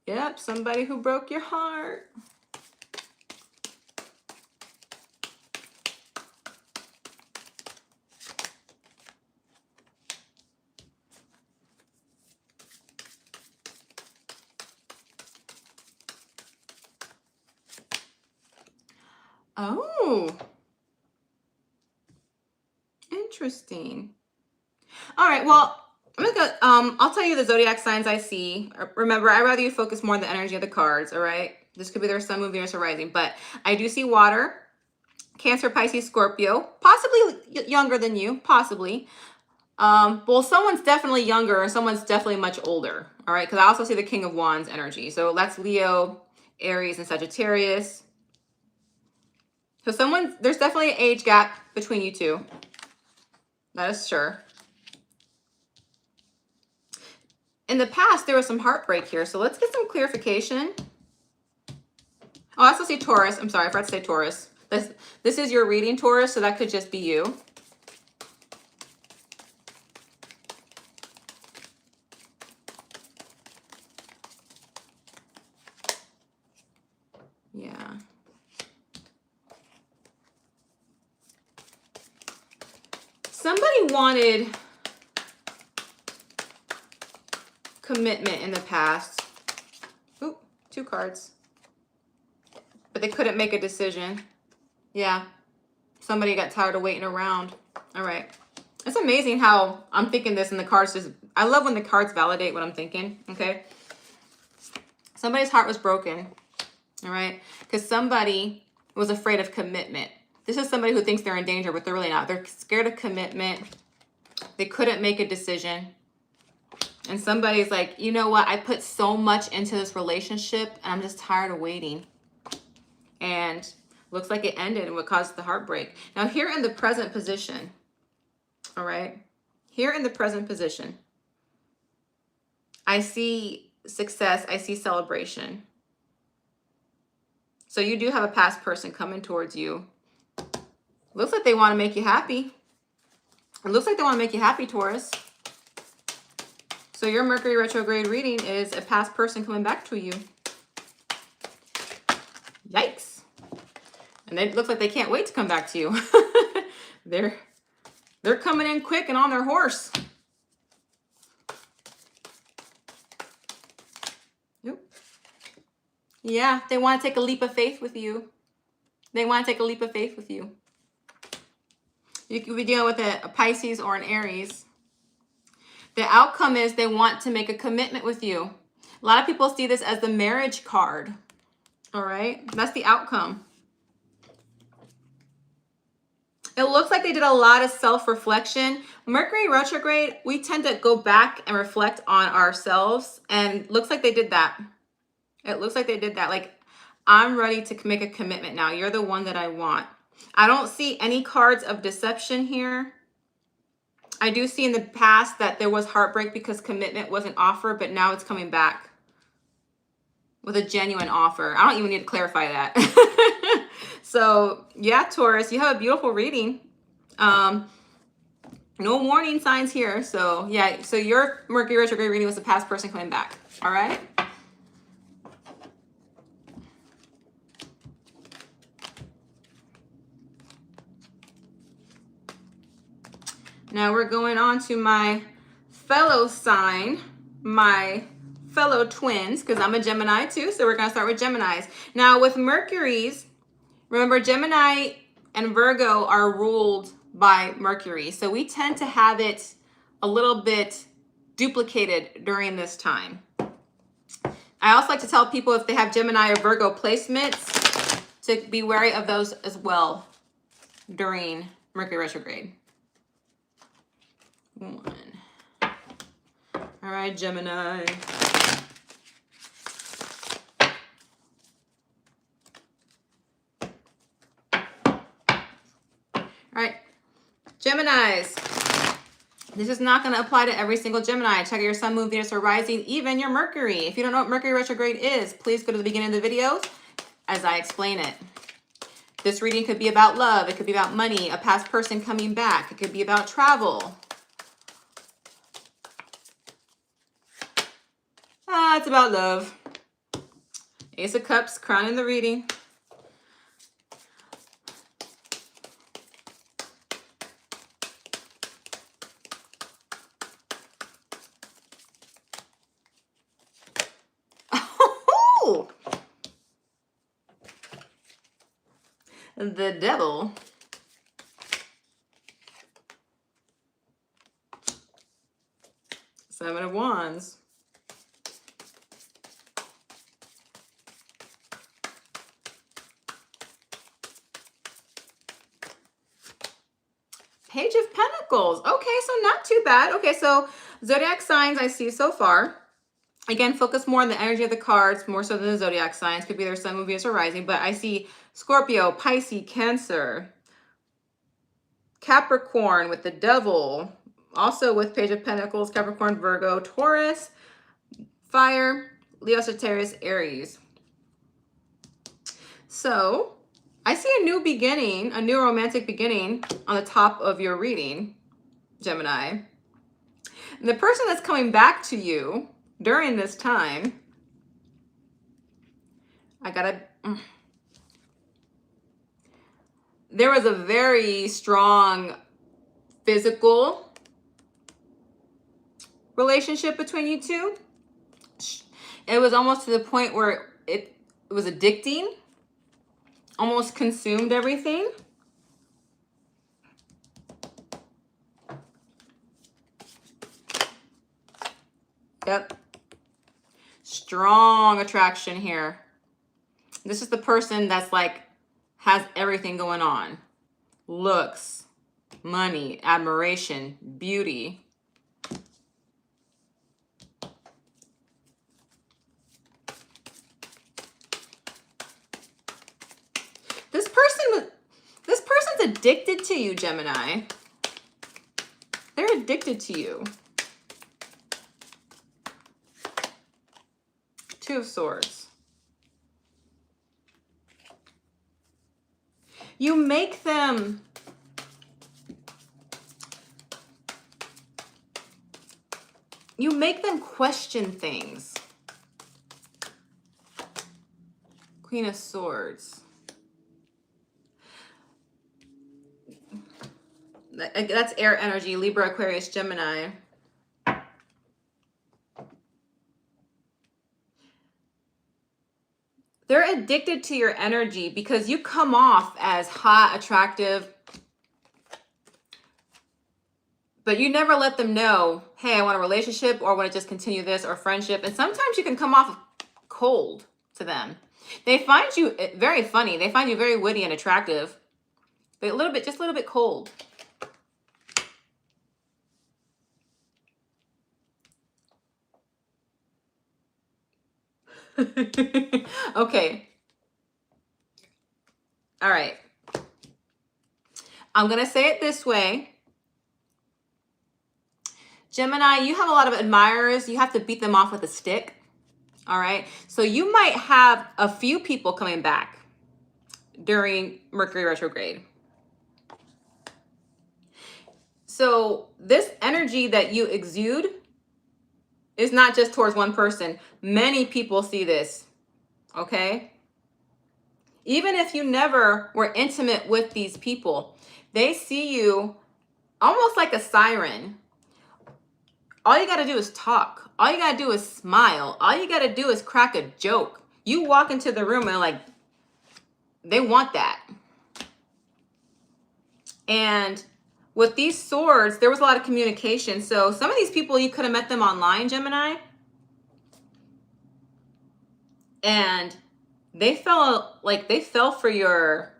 Yep, somebody who broke your heart. Oh, interesting. All right, well, I'm gonna go, I'll tell you the zodiac signs I see. Remember, I'd rather you focus more on the energy of the cards, all right? This could be their sun, moon, Venus, or rising, but I do see water, Cancer, Pisces, Scorpio, possibly younger than you, possibly. Well, someone's definitely younger and someone's definitely much older, all right? Because I also see the King of Wands energy. So that's Leo, Aries, and Sagittarius. So there's definitely an age gap between you two. That is sure. In the past, there was some heartbreak here. So let's get some clarification. Oh, I also see Taurus. I'm sorry, I forgot to say Taurus. This is your reading, Taurus, so that could just be you. Yeah. Somebody wanted commitment in the past. Ooh, 2 cards. But they couldn't make a decision. Yeah. Somebody got tired of waiting around. All right. It's amazing how I'm thinking this and the cards just... I love when the cards validate what I'm thinking, okay? Somebody's heart was broken, all right? Because somebody was afraid of commitment. This is somebody who thinks they're in danger, but they're really not. They're scared of commitment. They couldn't make a decision. And somebody's like, you know what? I put so much into this relationship, and I'm just tired of waiting. And looks like it ended and what caused the heartbreak. Now, here in the present position, all right? Here in the present position, I see success. I see celebration. So you do have a past person coming towards you. Looks like they want to make you happy. It looks like they want to make you happy, Taurus. So your Mercury retrograde reading is a past person coming back to you. Yikes. And it looks like they can't wait to come back to you. They're coming in quick and on their horse. Yep. Yeah, they want to take a leap of faith with you. They want to take a leap of faith with you. You could be dealing with a Pisces or an Aries. The outcome is they want to make a commitment with you. A lot of people see this as the marriage card. All right, that's the outcome. It looks like they did a lot of self-reflection. Mercury retrograde, we tend to go back and reflect on ourselves, and looks like they did that. It looks like they did that. Like, I'm ready to make a commitment now. You're the one that I want. I don't see any cards of deception here. I do see in the past that there was heartbreak because commitment wasn't offered, but now it's coming back with a genuine offer. I don't even need to clarify that. So yeah, Taurus, you have a beautiful reading. No warning signs here. So yeah, so your Mercury retrograde reading was a past person coming back. All right. Now we're going on to my fellow sign, my fellow twins, because I'm a Gemini too. So we're going to start with Geminis. Now with Mercury's, remember Gemini and Virgo are ruled by Mercury. So we tend to have it a little bit duplicated during this time. I also like to tell people if they have Gemini or Virgo placements to be wary of those as well during Mercury retrograde. One. All right, Gemini. All right, Geminis. This is not going to apply to every single Gemini. Check out your sun, moon, Venus, or rising, even your Mercury. If you don't know what Mercury retrograde is, please go to the beginning of the videos as I explain it. This reading could be about love. It could be about money, a past person coming back. It could be about travel. It's about love. Ace of Cups, crowning the reading. Oh, the Devil. Seven of Wands. Page of Pentacles. Okay, so not too bad. Okay, so zodiac signs I see so far. Again, focus more on the energy of the cards, more so than the zodiac signs. Could be their sun, moon, Venus, or rising. But I see Scorpio, Pisces, Cancer, Capricorn with the Devil. Also with Page of Pentacles, Capricorn, Virgo, Taurus, Fire, Leo, Sagittarius, Aries. So I see a new beginning, a new romantic beginning on the top of your reading, Gemini. And the person that's coming back to you during this time, there was a very strong physical relationship between you two. It was almost to the point where it was addicting, almost consumed everything. Yep. Strong attraction here. This is the person that's like, has everything going on. Looks, money, admiration, beauty. This person's addicted to you, Gemini. They're addicted to you. Two of Swords. You make them question things. Queen of Swords. That's air energy, Libra, Aquarius, Gemini. They're addicted to your energy because you come off as hot, attractive, but you never let them know, hey, I want a relationship, or I want to just continue this, or friendship. And sometimes you can come off cold to them. They find you very funny. They find you very witty and attractive. but a little bit, just a little bit cold. Okay. All right. I'm going to say it this way. Gemini, you have a lot of admirers. You have to beat them off with a stick. All right. So you might have a few people coming back during Mercury retrograde. So this energy that you exude is not just towards one person. Many people see this. Okay. Even if you never were intimate with these people, they see you almost like a siren. All you got to do is talk. All you got to do is smile. All you got to do is crack a joke. You walk into the room and like, they want that. And with these swords, there was a lot of communication. So some of these people, you could have met them online, Gemini. And they fell for your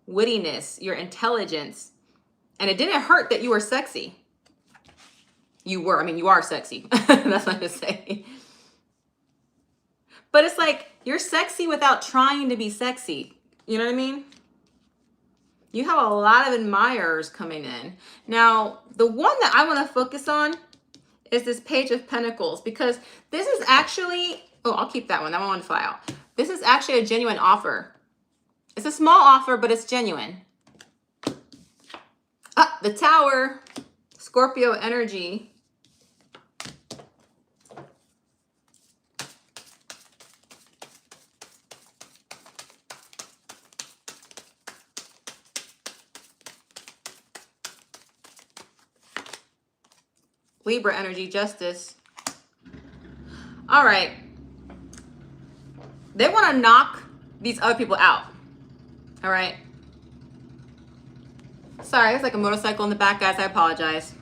wittiness, your intelligence. And it didn't hurt that you were sexy. You are sexy. That's what I'm going to say. But it's like, you're sexy without trying to be sexy. You know what I mean? You have a lot of admirers coming in. Now, the one that I want to focus on is this Page of Pentacles, because this is actually, oh, I'll keep that one. That one I want to fly out. This is actually a genuine offer. It's a small offer, but it's genuine. Ah, the Tower, Scorpio energy. Libra energy, Justice. All right. They want to knock these other people out. All right. Sorry, it's like a motorcycle in the back, guys. I apologize.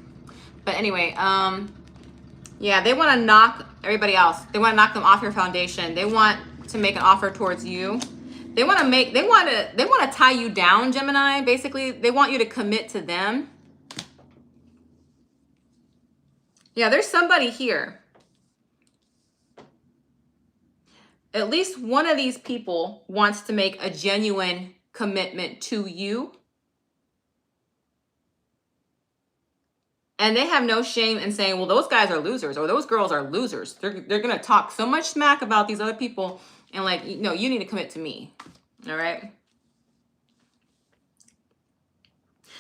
But anyway, yeah, they want to knock everybody else. They want to knock them off your foundation. They want to make an offer towards you. They want to tie you down, Gemini. Basically, they want you to commit to them. Yeah, there's somebody here. At least one of these people wants to make a genuine commitment to you. And they have no shame in saying, well, those guys are losers or those girls are losers. They're going to talk so much smack about these other people and like, no, you need to commit to me. All right.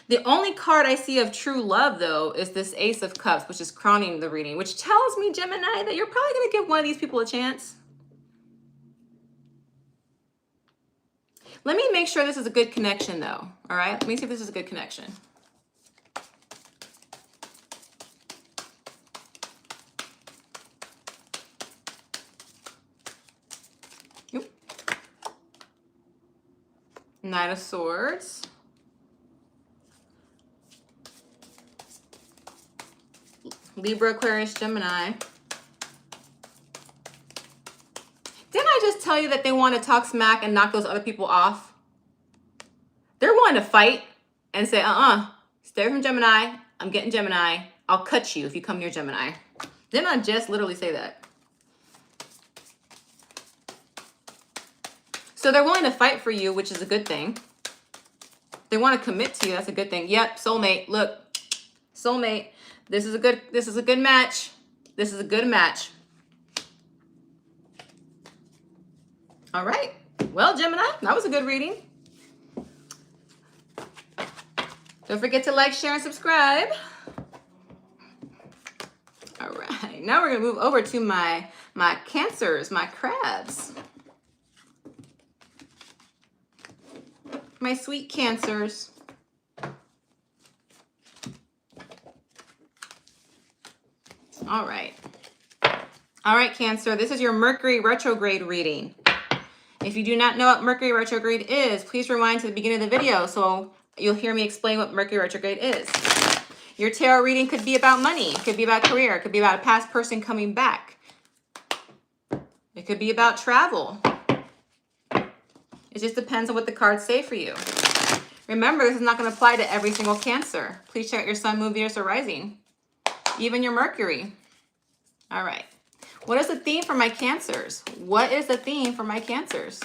The only card I see of true love, though, is this Ace of Cups, which is crowning the reading, which tells me, Gemini, that you're probably going to give one of these people a chance. Let me make sure this is a good connection, though. All right? Let me see if this is a good connection. Oop. Knight of Swords. Libra, Aquarius, Gemini. Didn't I just tell you that they want to talk smack and knock those other people off? They're willing to fight and say, stay from Gemini. I'm getting Gemini. I'll cut you if you come near Gemini. Didn't I just literally say that? So they're willing to fight for you, which is a good thing. They want to commit to you. That's a good thing. Yep, soulmate. Look, soulmate. This is a good match. This is a good match. All right. Well, Gemini, that was a good reading. Don't forget to like, share, and subscribe. All right. Now we're going to move over to my Cancers, my crabs. My sweet Cancers. All right. All right, Cancer, this is your Mercury retrograde reading. If you do not know what Mercury retrograde is, please rewind to the beginning of the video so you'll hear me explain what Mercury retrograde is. Your tarot reading could be about money. It could be about career. It could be about a past person coming back. It could be about travel. It just depends on what the cards say for you. Remember, this is not going to apply to every single Cancer. Please check out your Sun, Moon, Venus, or Rising. Even your Mercury. All right. What is the theme for my Cancers? What is the theme for my Cancers?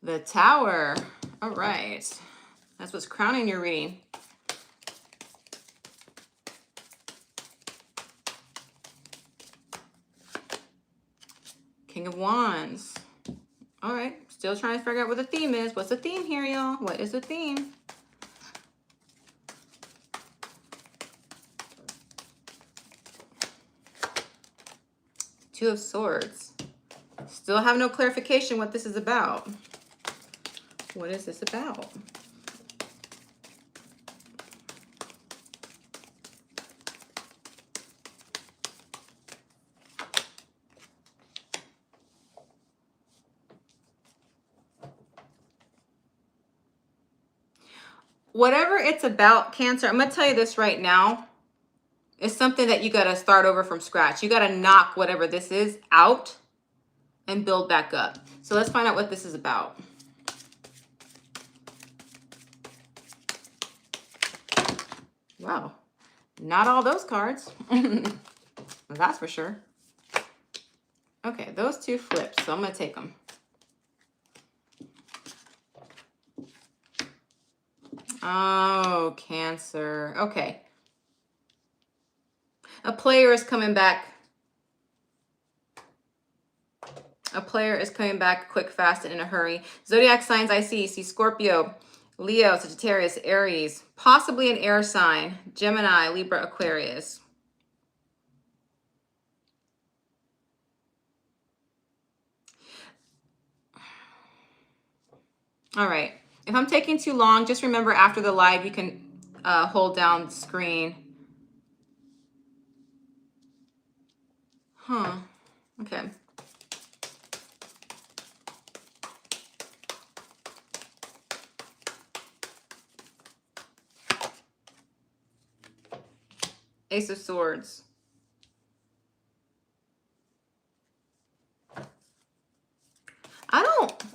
The Tower. All right. That's what's crowning your reading. King of Wands. All right. Still trying to figure out what the theme is. What's the theme here, y'all? What is the theme? Two of Swords. Still have no clarification what this is about. What is this about? Whatever it's about, Cancer, I'm going to tell you this right now. It's something that you got to start over from scratch. You got to knock whatever this is out and build back up. So let's find out what this is about. Wow. Not all those cards. That's for sure. Okay, those two flips. So I'm going to take them. Oh, Cancer. Okay. A player is coming back. A player is coming back quick, fast, and in a hurry. Zodiac signs I see Scorpio, Leo, Sagittarius, Aries, possibly an air sign, Gemini, Libra, Aquarius. All right. If I'm taking too long, just remember after the live, you can hold down the screen. Huh. Okay. Ace of Swords.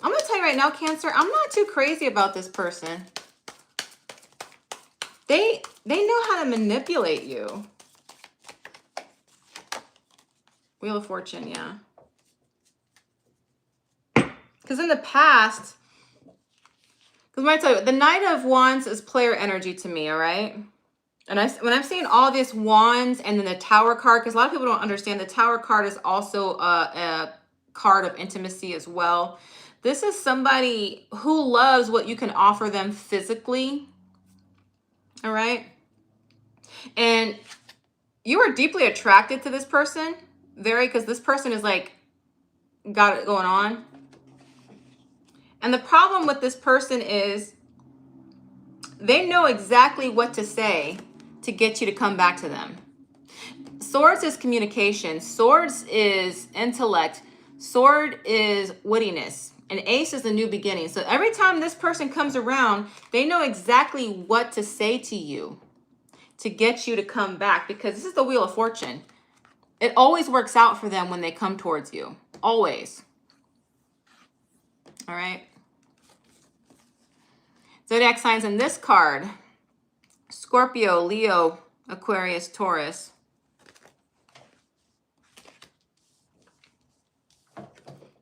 I'm going to tell you right now, Cancer, I'm not too crazy about this person. They know how to manipulate you. Wheel of Fortune, yeah. Because in the past, because when I tell you, the Knight of Wands is player energy to me, all right? And when I'm seeing all this Wands and then the Tower card, because a lot of people don't understand, the Tower card is also a card of intimacy as well. This is somebody who loves what you can offer them physically, all right? And you are deeply attracted to this person, because this person is like, got it going on. And the problem with this person is they know exactly what to say to get you to come back to them. Swords is communication. Swords is intellect. Sword is wittiness. And Ace is the new beginning. So every time this person comes around, they know exactly what to say to you to get you to come back, because this is the Wheel of Fortune. It always works out for them when they come towards you. Always. All right. Zodiac signs in this card: Scorpio, Leo, Aquarius, Taurus.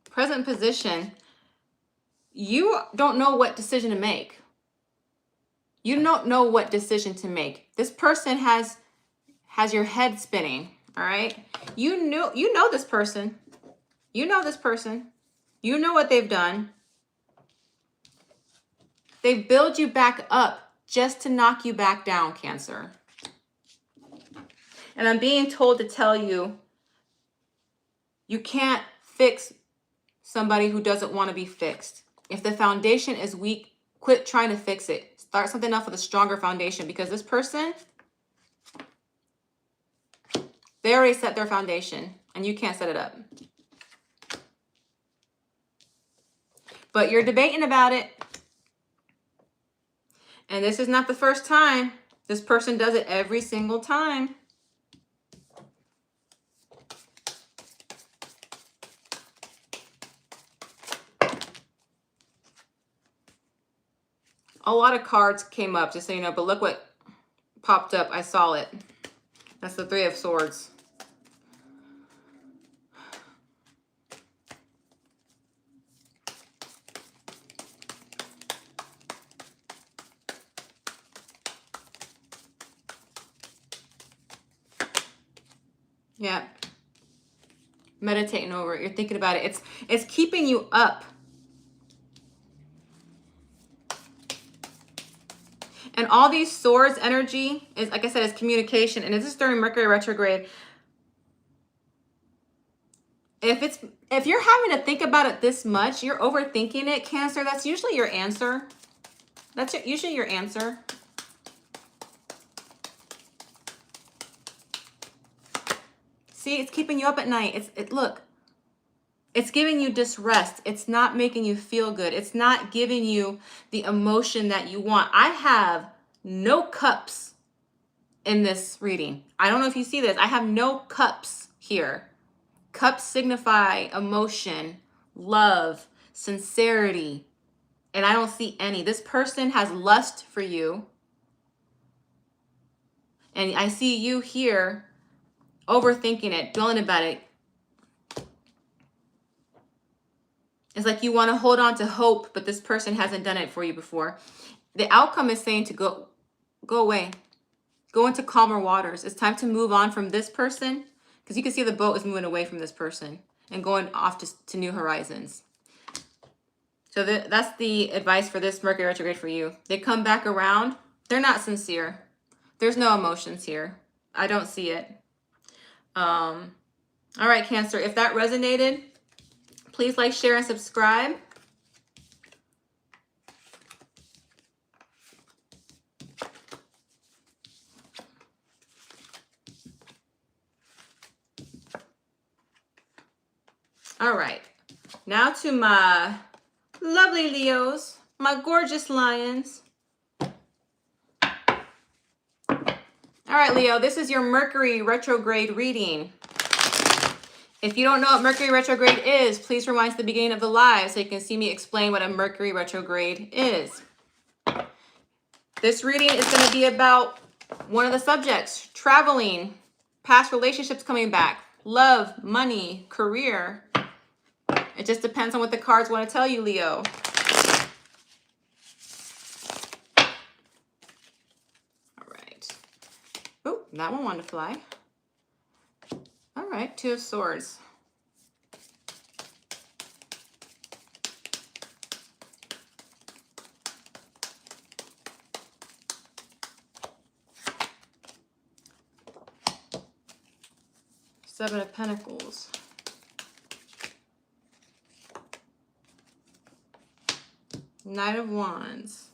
Present position, you don't know what decision to make. You don't know what decision to make. This person has your head spinning, all right? You know this person. You know this person. You know what they've done. They build you back up just to knock you back down, Cancer. And I'm being told to tell you, you can't fix somebody who doesn't want to be fixed. If the foundation is weak, quit trying to fix it. Start something off with a stronger foundation, because this person, they already set their foundation and you can't set it up. But you're debating about it. And this is not the first time. This person does it every single time. A lot of cards came up, just so you know, but look what popped up. I saw it. That's the Three of Swords. Yeah. Meditating over it. You're thinking about it. It's keeping you up. And all these swords energy is, like I said, is communication. And this is during Mercury retrograde. If you're having to think about it this much, you're overthinking it, Cancer, that's usually your answer. That's usually your answer. See, it's keeping you up at night. Look, it's giving you disrest. It's not making you feel good. It's not giving you the emotion that you want. I have no cups in this reading. I don't know if you see this. I have no cups here. Cups signify emotion, love, sincerity, and I don't see any. This person has lust for you, and I see you here overthinking it, dwelling about it. It's like you want to hold on to hope, but this person hasn't done it for you before. The outcome is saying to go away. Go into calmer waters. It's time to move on from this person, because you can see the boat is moving away from this person and going off to new horizons. So that's the advice for this Mercury retrograde for you. They come back around. They're not sincere. There's no emotions here. I don't see it. All right, Cancer, if that resonated, please like, share, and subscribe. All right, now to my lovely Leos, my gorgeous lions. All right, Leo, this is your Mercury retrograde reading. If you don't know what Mercury retrograde is, please rewind to the beginning of the live so you can see me explain what a Mercury retrograde is. This reading is going to be about one of the subjects: traveling, past relationships coming back, love, money, career. It just depends on what the cards want to tell you, Leo. All right. Oh, that one wanted to fly. All right, Two of Swords. Seven of Pentacles. Knight of Wands.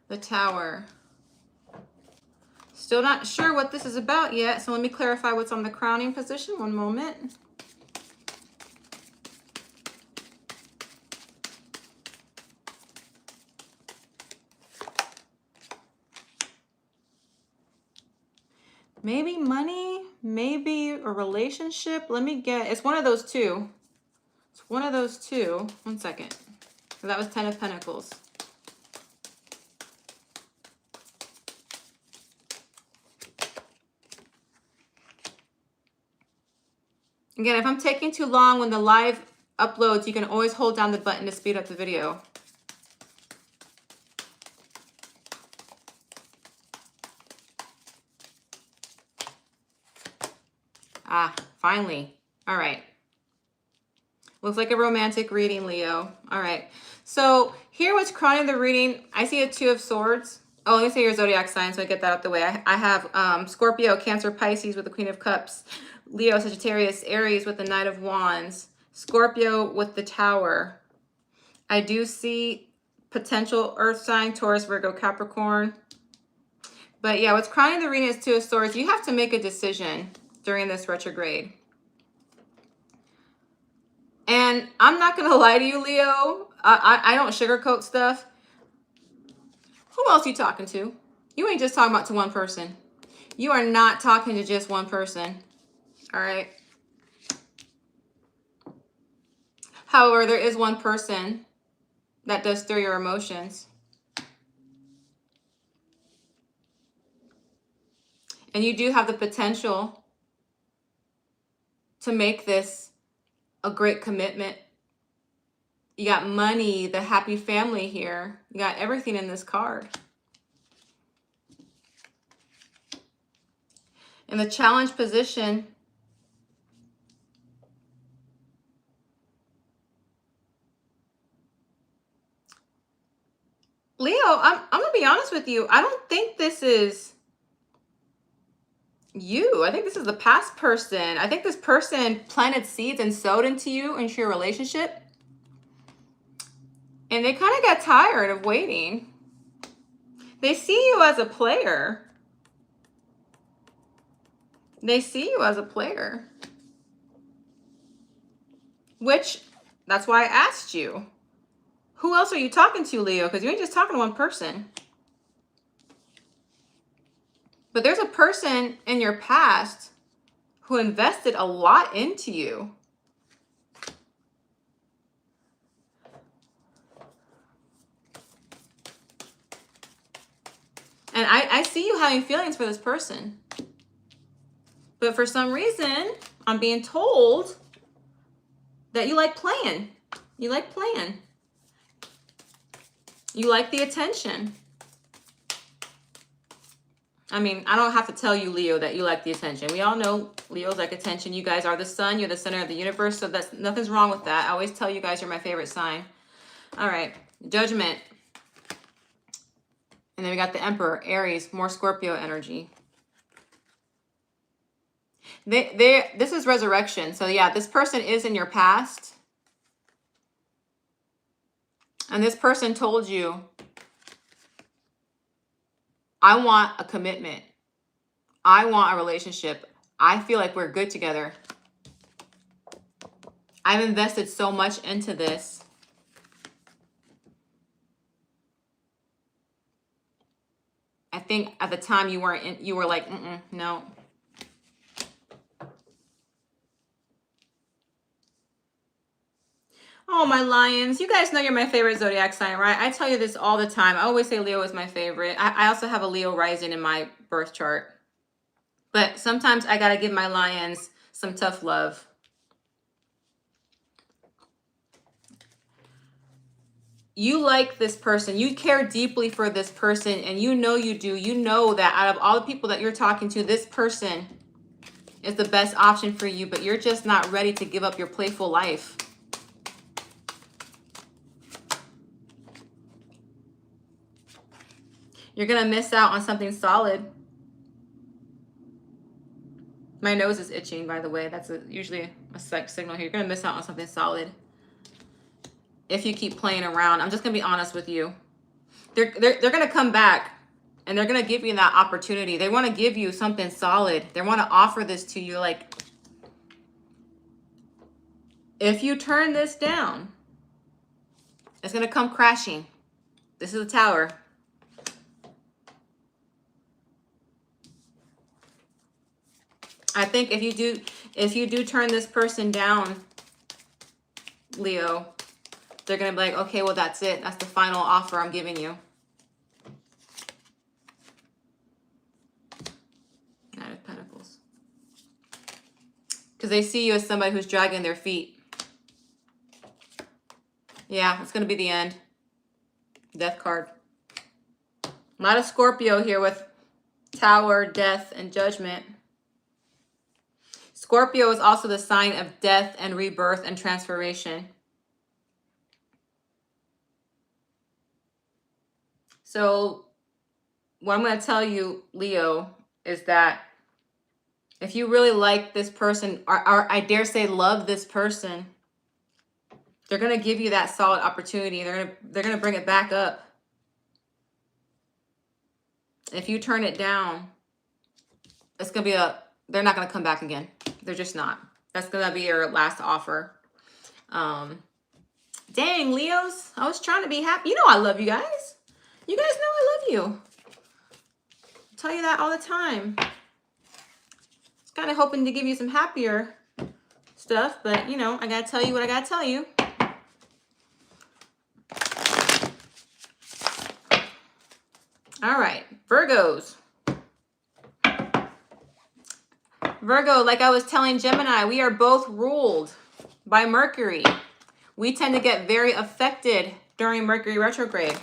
The Tower. Still not sure what this is about yet, so let me clarify what's on the crowning position. One moment. Maybe money, maybe a relationship. Let me get, it's one of those two. It's one of those two. One second. So that was 10 of Pentacles. Again, if I'm taking too long when the live uploads, you can always hold down the button to speed up the video. Ah, finally. All right. Looks like a romantic reading, Leo. All right. So here what's crowning the reading, I see a Two of Swords. Oh, let me say your zodiac sign so I get that out the way. I have Scorpio, Cancer, Pisces with the Queen of Cups. Leo, Sagittarius, Aries with the Knight of Wands. Scorpio with the Tower. I do see potential earth sign, Taurus, Virgo, Capricorn. But yeah, what's crowning the reading is Two of Swords. You have to make a decision during this retrograde. And I'm not going to lie to you, Leo. I don't sugarcoat stuff. Who else are you talking to? You ain't just talking about to one person. You are not talking to just one person. All right. However, there is one person that does stir your emotions. And you do have the potential to make this a great commitment. You got money, the happy family here. You got everything in this card. In the challenge position, Leo, I'm going to be honest with you. I don't think this is you. I think this is the past person. I think this person planted seeds and sowed into you, into your relationship. And they kind of got tired of waiting. They see you as a player. They see you as a player. Which, that's why I asked you. Who else are you talking to, Leo? Because you ain't just talking to one person. But there's a person in your past who invested a lot into you. And I see you having feelings for this person. But for some reason, I'm being told that you like playing. You like playing. You like the attention. I mean, I don't have to tell you, Leo, that you like the attention. We all know Leos like attention. You guys are the sun. You're the center of the universe. So that's nothing's wrong with that. I always tell you guys you're my favorite sign. All right. Judgment. And then we got the Emperor, Aries, more Scorpio energy. This is resurrection. So yeah, this person is in your past. And this person told you, I want a commitment. I want a relationship. I feel like we're good together. I've invested so much into this. I think at the time you weren't in, you were like, no. Oh, my lions. You guys know you're my favorite zodiac sign, right? I tell you this all the time. I always say Leo is my favorite. I also have a Leo rising in my birth chart. But sometimes I got to give my lions some tough love. You like this person. You care deeply for this person. And you know you do. You know that out of all the people that you're talking to, this person is the best option for you. But you're just not ready to give up your playful life. You're going to miss out on something solid. My nose is itching, by the way. That's usually a signal here. You're going to miss out on something solid if you keep playing around. I'm just going to be honest with you. They're going to come back and they're going to give you that opportunity. They want to give you something solid. They want to offer this to you. Like, if you turn this down, it's going to come crashing. This is a Tower. I think if you do turn this person down, Leo, they're going to be like, okay, well, that's it. That's the final offer I'm giving you. Knight of Pentacles. Because they see you as somebody who's dragging their feet. Yeah, it's going to be the end. Death card. A lot of Scorpio here with Tower, Death, and Judgment. Scorpio is also the sign of death and rebirth and transformation. So what I'm going to tell you, Leo, is that if you really like this person, or I dare say love this person, they're going to give you that solid opportunity. They're going to bring it back up. If you turn it down, it's going to be they're not going to come back again. They're just not. That's going to be your last offer. Dang, Leos. I was trying to be happy. You know I love you guys. You guys know I love you. I tell you that all the time. Kind of hoping to give you some happier stuff, but you know, I gotta tell you what I gotta tell you. All right, Virgos. Virgo, like I was telling Gemini, we are both ruled by Mercury. We tend to get very affected during Mercury retrograde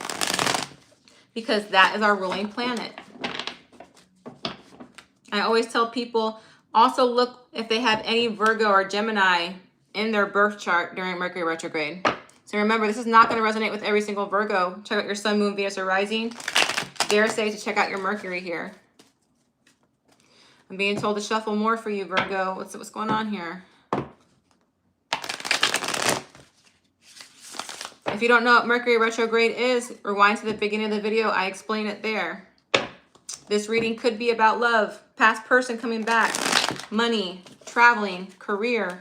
because that is our ruling planet. I always tell people, also look if they have any Virgo or Gemini in their birth chart during Mercury retrograde. So remember, this is not going to resonate with every single Virgo. Check out your Sun, Moon, Venus, or Rising. Dare say to check out your Mercury here. I'm being told to shuffle more for you, Virgo. What's going on here? If you don't know what Mercury retrograde is, rewind to the beginning of the video. I explain it there. This reading could be about love, past person coming back, money, traveling, career.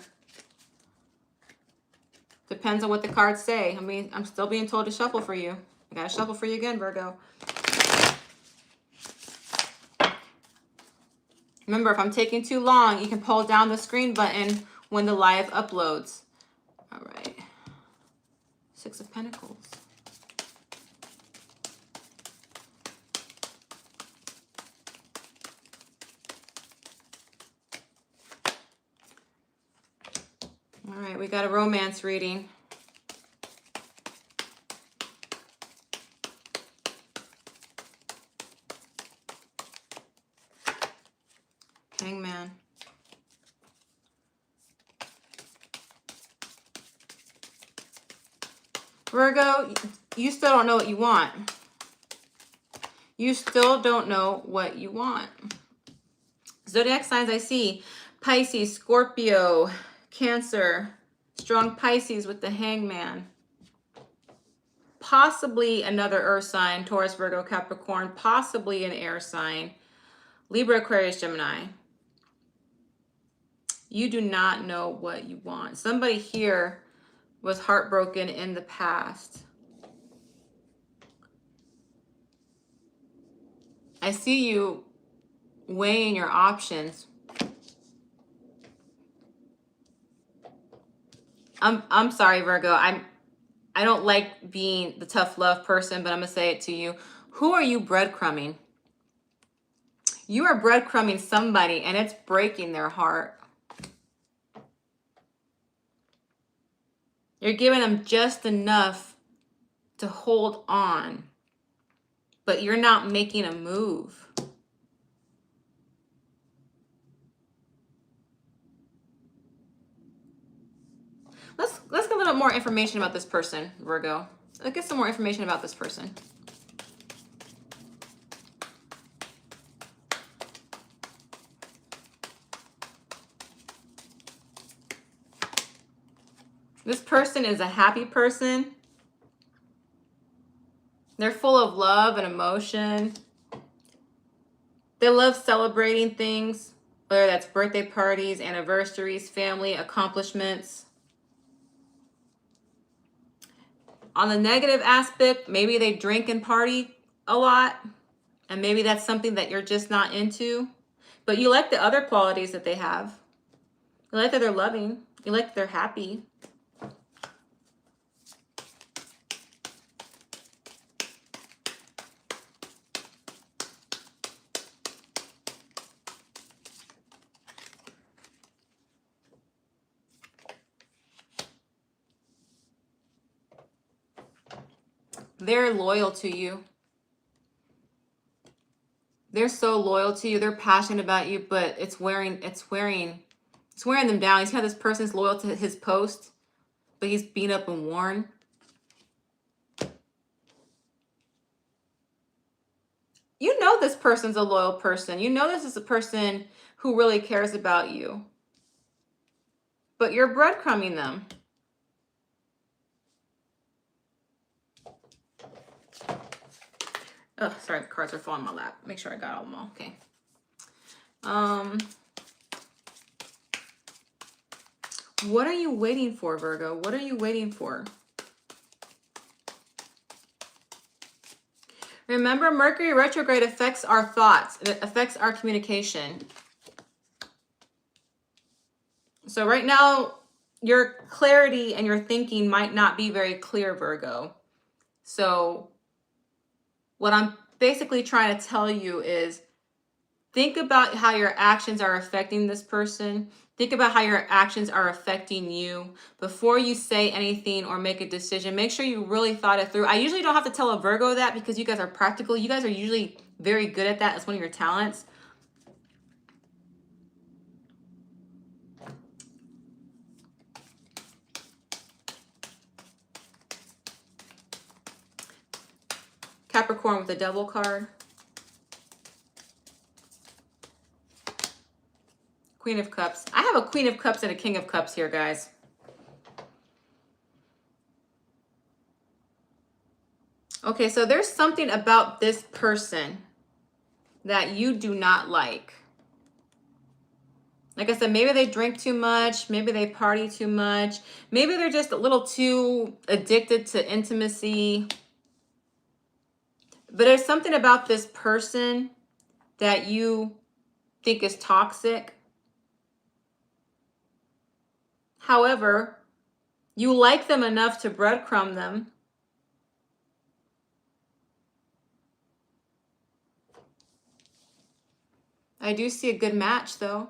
Depends on what the cards say. I mean, I'm still being told to shuffle for you. I gotta shuffle for you again, Virgo. Remember, if I'm taking too long, you can pull down the screen button when the live uploads. All right. Six of Pentacles. All right, we got a romance reading. Hangman. Virgo, you still don't know what you want. You still don't know what you want. Zodiac signs I see: Pisces, Scorpio, Cancer, strong Pisces with the Hangman. Possibly another earth sign, Taurus, Virgo, Capricorn, possibly an air sign, Libra, Aquarius, Gemini. You do not know what you want. Somebody here was heartbroken in the past. I see you weighing your options. I'm sorry, Virgo. I don't like being the tough love person, but I'm gonna say it to you. Who are you breadcrumbing? You are breadcrumbing somebody, and it's breaking their heart. You're giving them just enough to hold on, but you're not making a move. Let's get a little more information about this person, Virgo. Let's get some more information about this person. This person is a happy person. They're full of love and emotion. They love celebrating things, whether that's birthday parties, anniversaries, family, accomplishments. On the negative aspect, maybe they drink and party a lot, and maybe that's something that you're just not into. But you like the other qualities that they have. You like that they're loving. You like that they're happy. They're loyal to you. They're so loyal to you. They're passionate about you, but it's wearing them down. He's had this person's loyal to his post, but he's beat up and worn. You know this person's a loyal person. You know this is a person who really cares about you. But you're breadcrumbing them. Oh, sorry, the cards are falling in my lap. Make sure I got all of them all. Okay. What are you waiting for, Virgo? What are you waiting for? Remember, Mercury retrograde affects our thoughts. It affects our communication. So right now, your clarity and your thinking might not be very clear, Virgo. So what I'm basically trying to tell you is think about how your actions are affecting this person. Think about how your actions are affecting you. Before you say anything or make a decision, make sure you really thought it through. I usually don't have to tell a Virgo that because you guys are practical. You guys are usually very good at that. It's one of your talents. Capricorn with the Devil card. Queen of Cups. I have a Queen of Cups and a King of Cups here, guys. Okay, so there's something about this person that you do not like. Like I said, maybe they drink too much. Maybe they party too much. Maybe they're just a little too addicted to intimacy. But there's something about this person that you think is toxic. However, you like them enough to breadcrumb them. I do see a good match, though.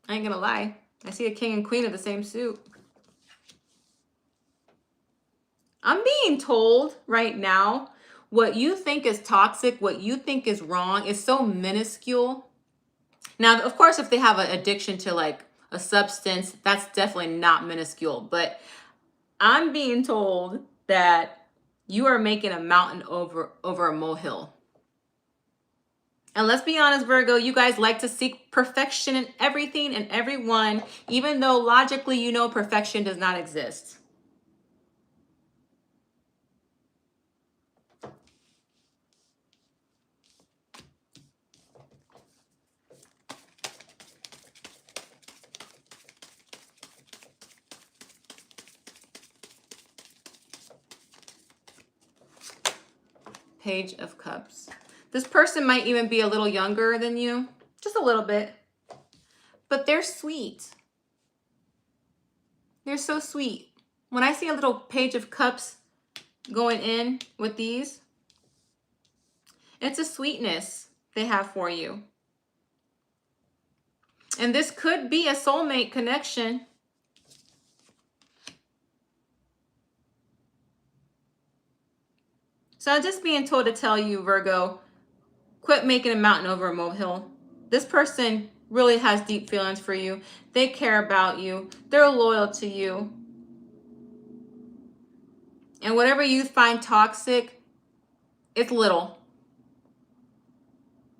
I ain't gonna lie. I see a king and queen of the same suit. I'm being told right now, what you think is toxic, what you think is wrong is so minuscule. Now, of course, if they have an addiction to like a substance, that's definitely not minuscule. But I'm being told that you are making a mountain over a molehill. And let's be honest, Virgo, you guys like to seek perfection in everything and everyone, even though logically you know perfection does not exist. Page of Cups. This person might even be a little younger than you, just a little bit, but they're sweet. They're so sweet. When I see a little Page of Cups going in with these, it's a sweetness they have for you. And this could be a soulmate connection. So I'm just being told to tell you, Virgo, quit making a mountain over a molehill. This person really has deep feelings for you. They care about you. They're loyal to you. And whatever you find toxic, it's little.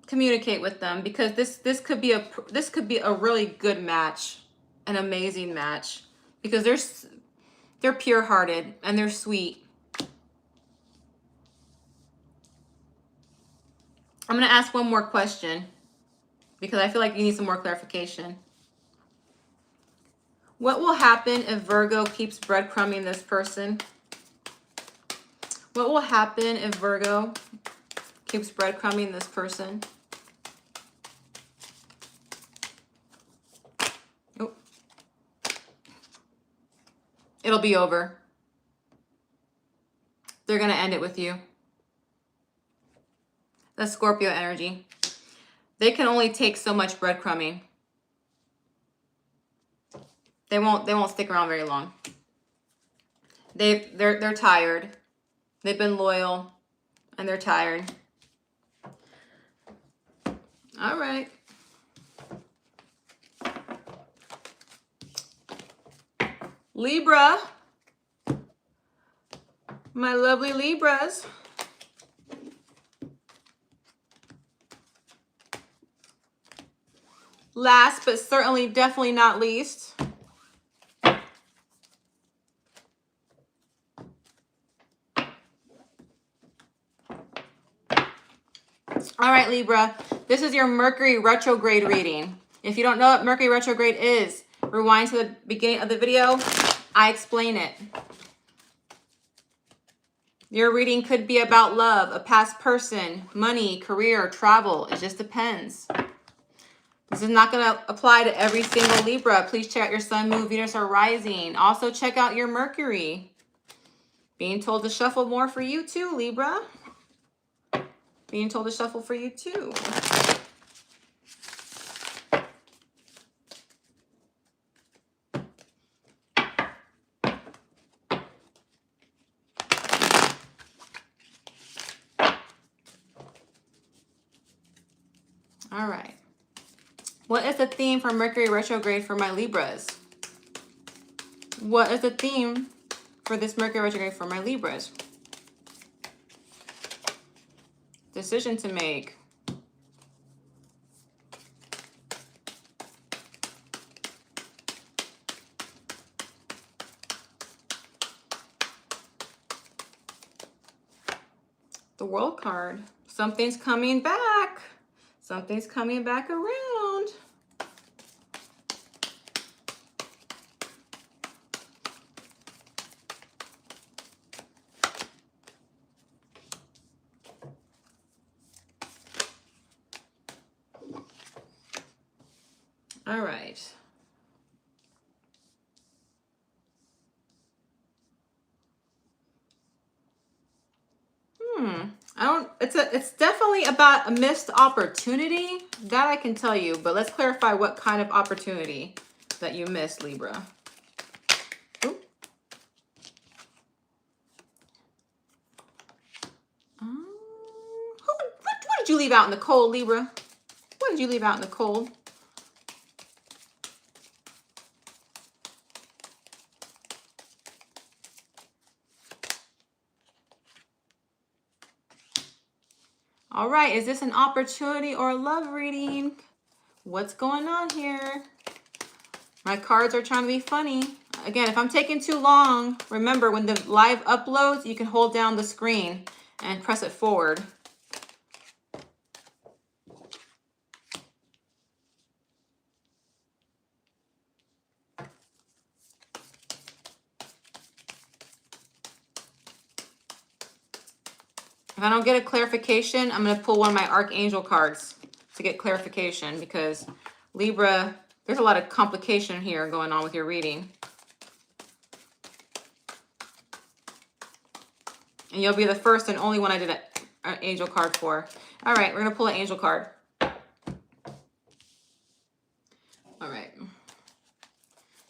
Communicate with them, because this could be a really good match, an amazing match, because they're pure-hearted and they're sweet. I'm going to ask one more question because I feel like you need some more clarification. What will happen if Virgo keeps breadcrumbing this person? What will happen if Virgo keeps breadcrumbing this person? Oh. It'll be over. They're going to end it with you. That's Scorpio energy. They can only take so much breadcrumbing. They won't stick around very long. They're tired. They've been loyal and they're tired. All right. Libra. My lovely Libras. Last but certainly definitely not least, all right, Libra, this is your Mercury retrograde reading. If you don't know what Mercury retrograde is, rewind to the beginning of the video. I explain it. Your reading could be about love, a past person, money, career, travel. It just depends. This is not going to apply to every single Libra. Please check out your sun, moon, Venus, or rising. Also check out your Mercury. Being told to shuffle more for you too, Libra. Being told to shuffle for you too. All right. What is the theme for Mercury retrograde for my Libras? What is the theme for this Mercury retrograde for my Libras? Decision to make. The World card. Something's coming back. Something's coming back around. All right. It's definitely about a missed opportunity. That I can tell you, but let's clarify what kind of opportunity that you missed, Libra. Ooh. What did you leave out in the cold, Libra? What did you leave out in the cold? All right, is this an opportunity or a love reading? What's going on here? My cards are trying to be funny. Again, if I'm taking too long, remember when the live uploads, you can hold down the screen and press it forward. If I don't get a clarification, I'm going to pull one of my Archangel cards to get clarification because Libra, there's a lot of complication here going on with your reading. And you'll be the first and only one I did an angel card for. All right, we're going to pull an angel card. All right.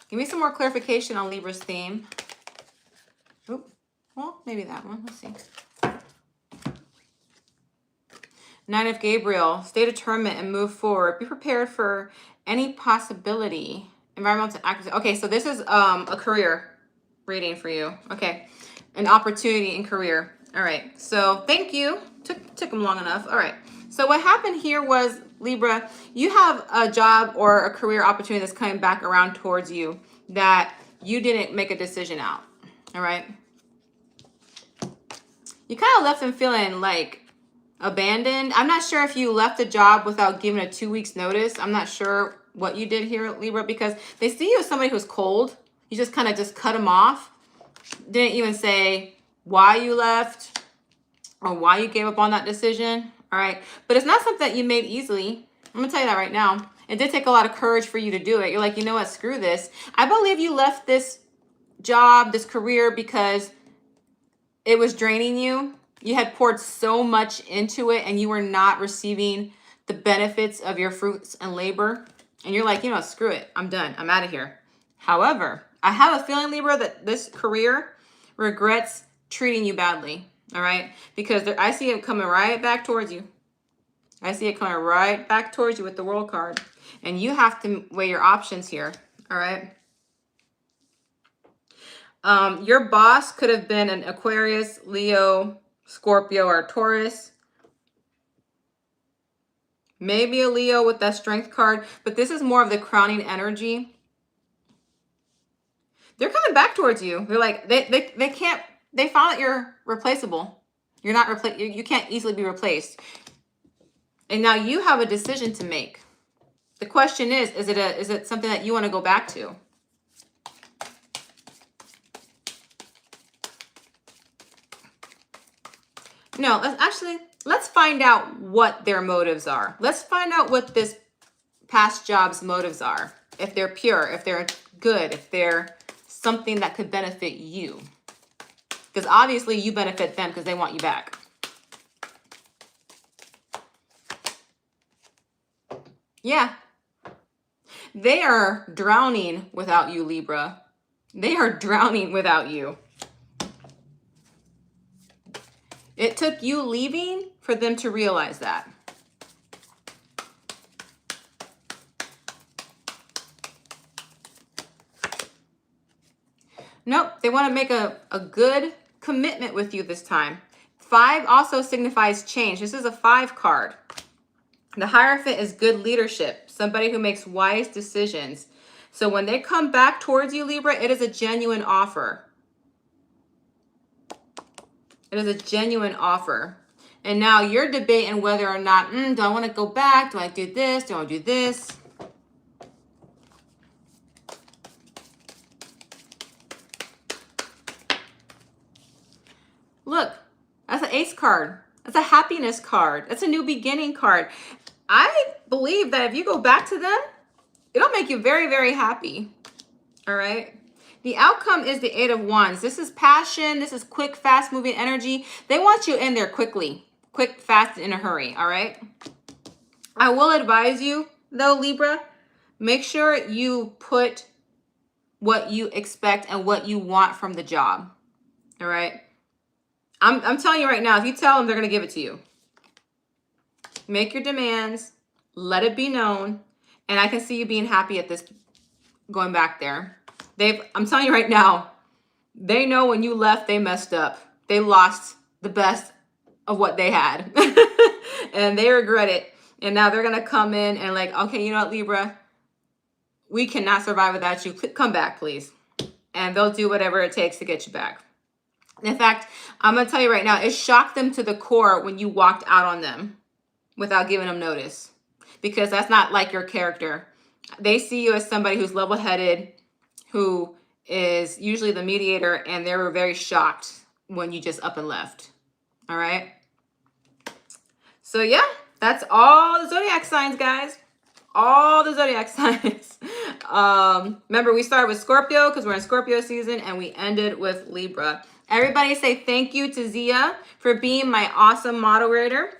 Give me some more clarification on Libra's theme. Oh, well, maybe that one. Let's see. Nine of Gabriel, stay determined and move forward. Be prepared for any possibility. Environmental accuracy. Okay, so this is a career reading for you. Okay, an opportunity in career. All right, so thank you. Took them long enough. All right, so what happened here was, Libra, you have a job or a career opportunity that's coming back around towards you that you didn't make a decision out. All right. You kind of left them feeling like abandoned. I'm not sure if you left a job without giving a 2 weeks notice. I'm not sure what you did here, Libra, because they see you as somebody who's cold. You just kind of just cut them off. Didn't even say why you left or why you gave up on that decision. All right. But it's not something that you made easily. I'm going to tell you that right now. It did take a lot of courage for you to do it. You're like, you know what? Screw this. I believe you left this job, this career, because it was draining you. You had poured so much into it and you were not receiving the benefits of your fruits and labor. And you're like, you know, screw it. I'm done. I'm out of here. However, I have a feeling, Libra, that this career regrets treating you badly. All right. Because I see it coming right back towards you. I see it coming right back towards you with the World card. And you have to weigh your options here. All right. Your boss could have been an Aquarius, Leo, Scorpio, or Taurus. Maybe a Leo with that strength card, but this is more of the crowning energy. They're coming back towards you. They're like, they can't, they found that you're replaceable. You're not you can't easily be replaced. And now you have a decision to make. The question is it something that you want to go back to? No, let's find out what their motives are. Let's find out what this past jobs' motives are. If they're pure, if they're good, if they're something that could benefit you. Because obviously you benefit them because they want you back. Yeah. They are drowning without you, Libra. They are drowning without you. It took you leaving for them to realize that. Nope, they want to make a good commitment with you this time. 5 also signifies change. This is a 5 card. The Hierophant is good leadership, somebody who makes wise decisions. So when they come back towards you, Libra, it is a genuine offer. It is a genuine offer. And now you're debating whether or not, do I want to go back? Do I do this? Do I do this? Look, that's an ace card. That's a happiness card. That's a new beginning card. I believe that if you go back to them, it'll make you very, very happy. All right. The outcome is the 8 of Wands. This is passion. This is quick, fast moving energy. They want you in there quickly. Quick, fast, in a hurry. All right. I will advise you, though, Libra, make sure you put what you expect and what you want from the job. All right. I'm telling you right now, if you tell them, they're going to give it to you. Make your demands. Let it be known. And I can see you being happy at this, going back there. I'm telling you right now, they know when you left, they messed up. They lost the best of what they had. And they regret it. And now they're going to come in and like, okay, you know what, Libra? We cannot survive without you. Come back, please. And they'll do whatever it takes to get you back. In fact, I'm going to tell you right now, it shocked them to the core when you walked out on them without giving them notice. Because that's not like your character. They see you as somebody who's level-headed, who is usually the mediator, and they were very shocked when you just up and left. All right? So yeah, that's all the zodiac signs, guys. All the zodiac signs. Remember, we started with Scorpio because we're in Scorpio season, and we ended with Libra. Everybody say thank you to Zia for being my awesome moderator.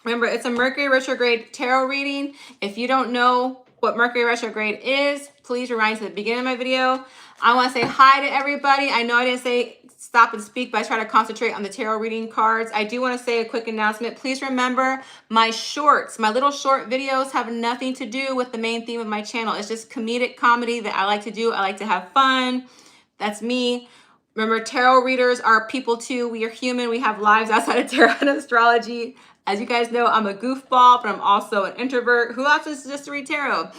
Remember, it's a Mercury retrograde tarot reading. If you don't know what Mercury retrograde is, please rewind to the beginning of my video. I want to say hi to everybody. I know I didn't say stop and speak, but I try to concentrate on the tarot reading cards. I do want to say a quick announcement. Please remember my shorts, my little short videos have nothing to do with the main theme of my channel. It's just comedic comedy that I like to do. I like to have fun. That's me. Remember, tarot readers are people too. We are human. We have lives outside of tarot and astrology. As you guys know, I'm a goofball, but I'm also an introvert who opts just to read tarot.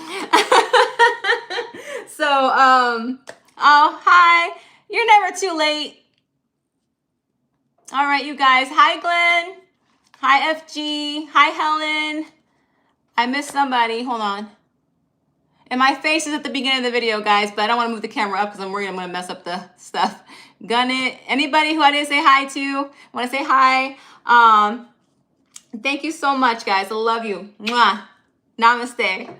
So, oh, hi. You're never too late. All right, you guys. Hi, Glenn. Hi, FG. Hi, Helen. I missed somebody. Hold on. And my face is at the beginning of the video, guys, but I don't want to move the camera up because I'm worried I'm going to mess up the stuff. Gun it. Anybody who I didn't say hi to, want to say hi. Thank you so much, guys. I love you. Mwah. Namaste.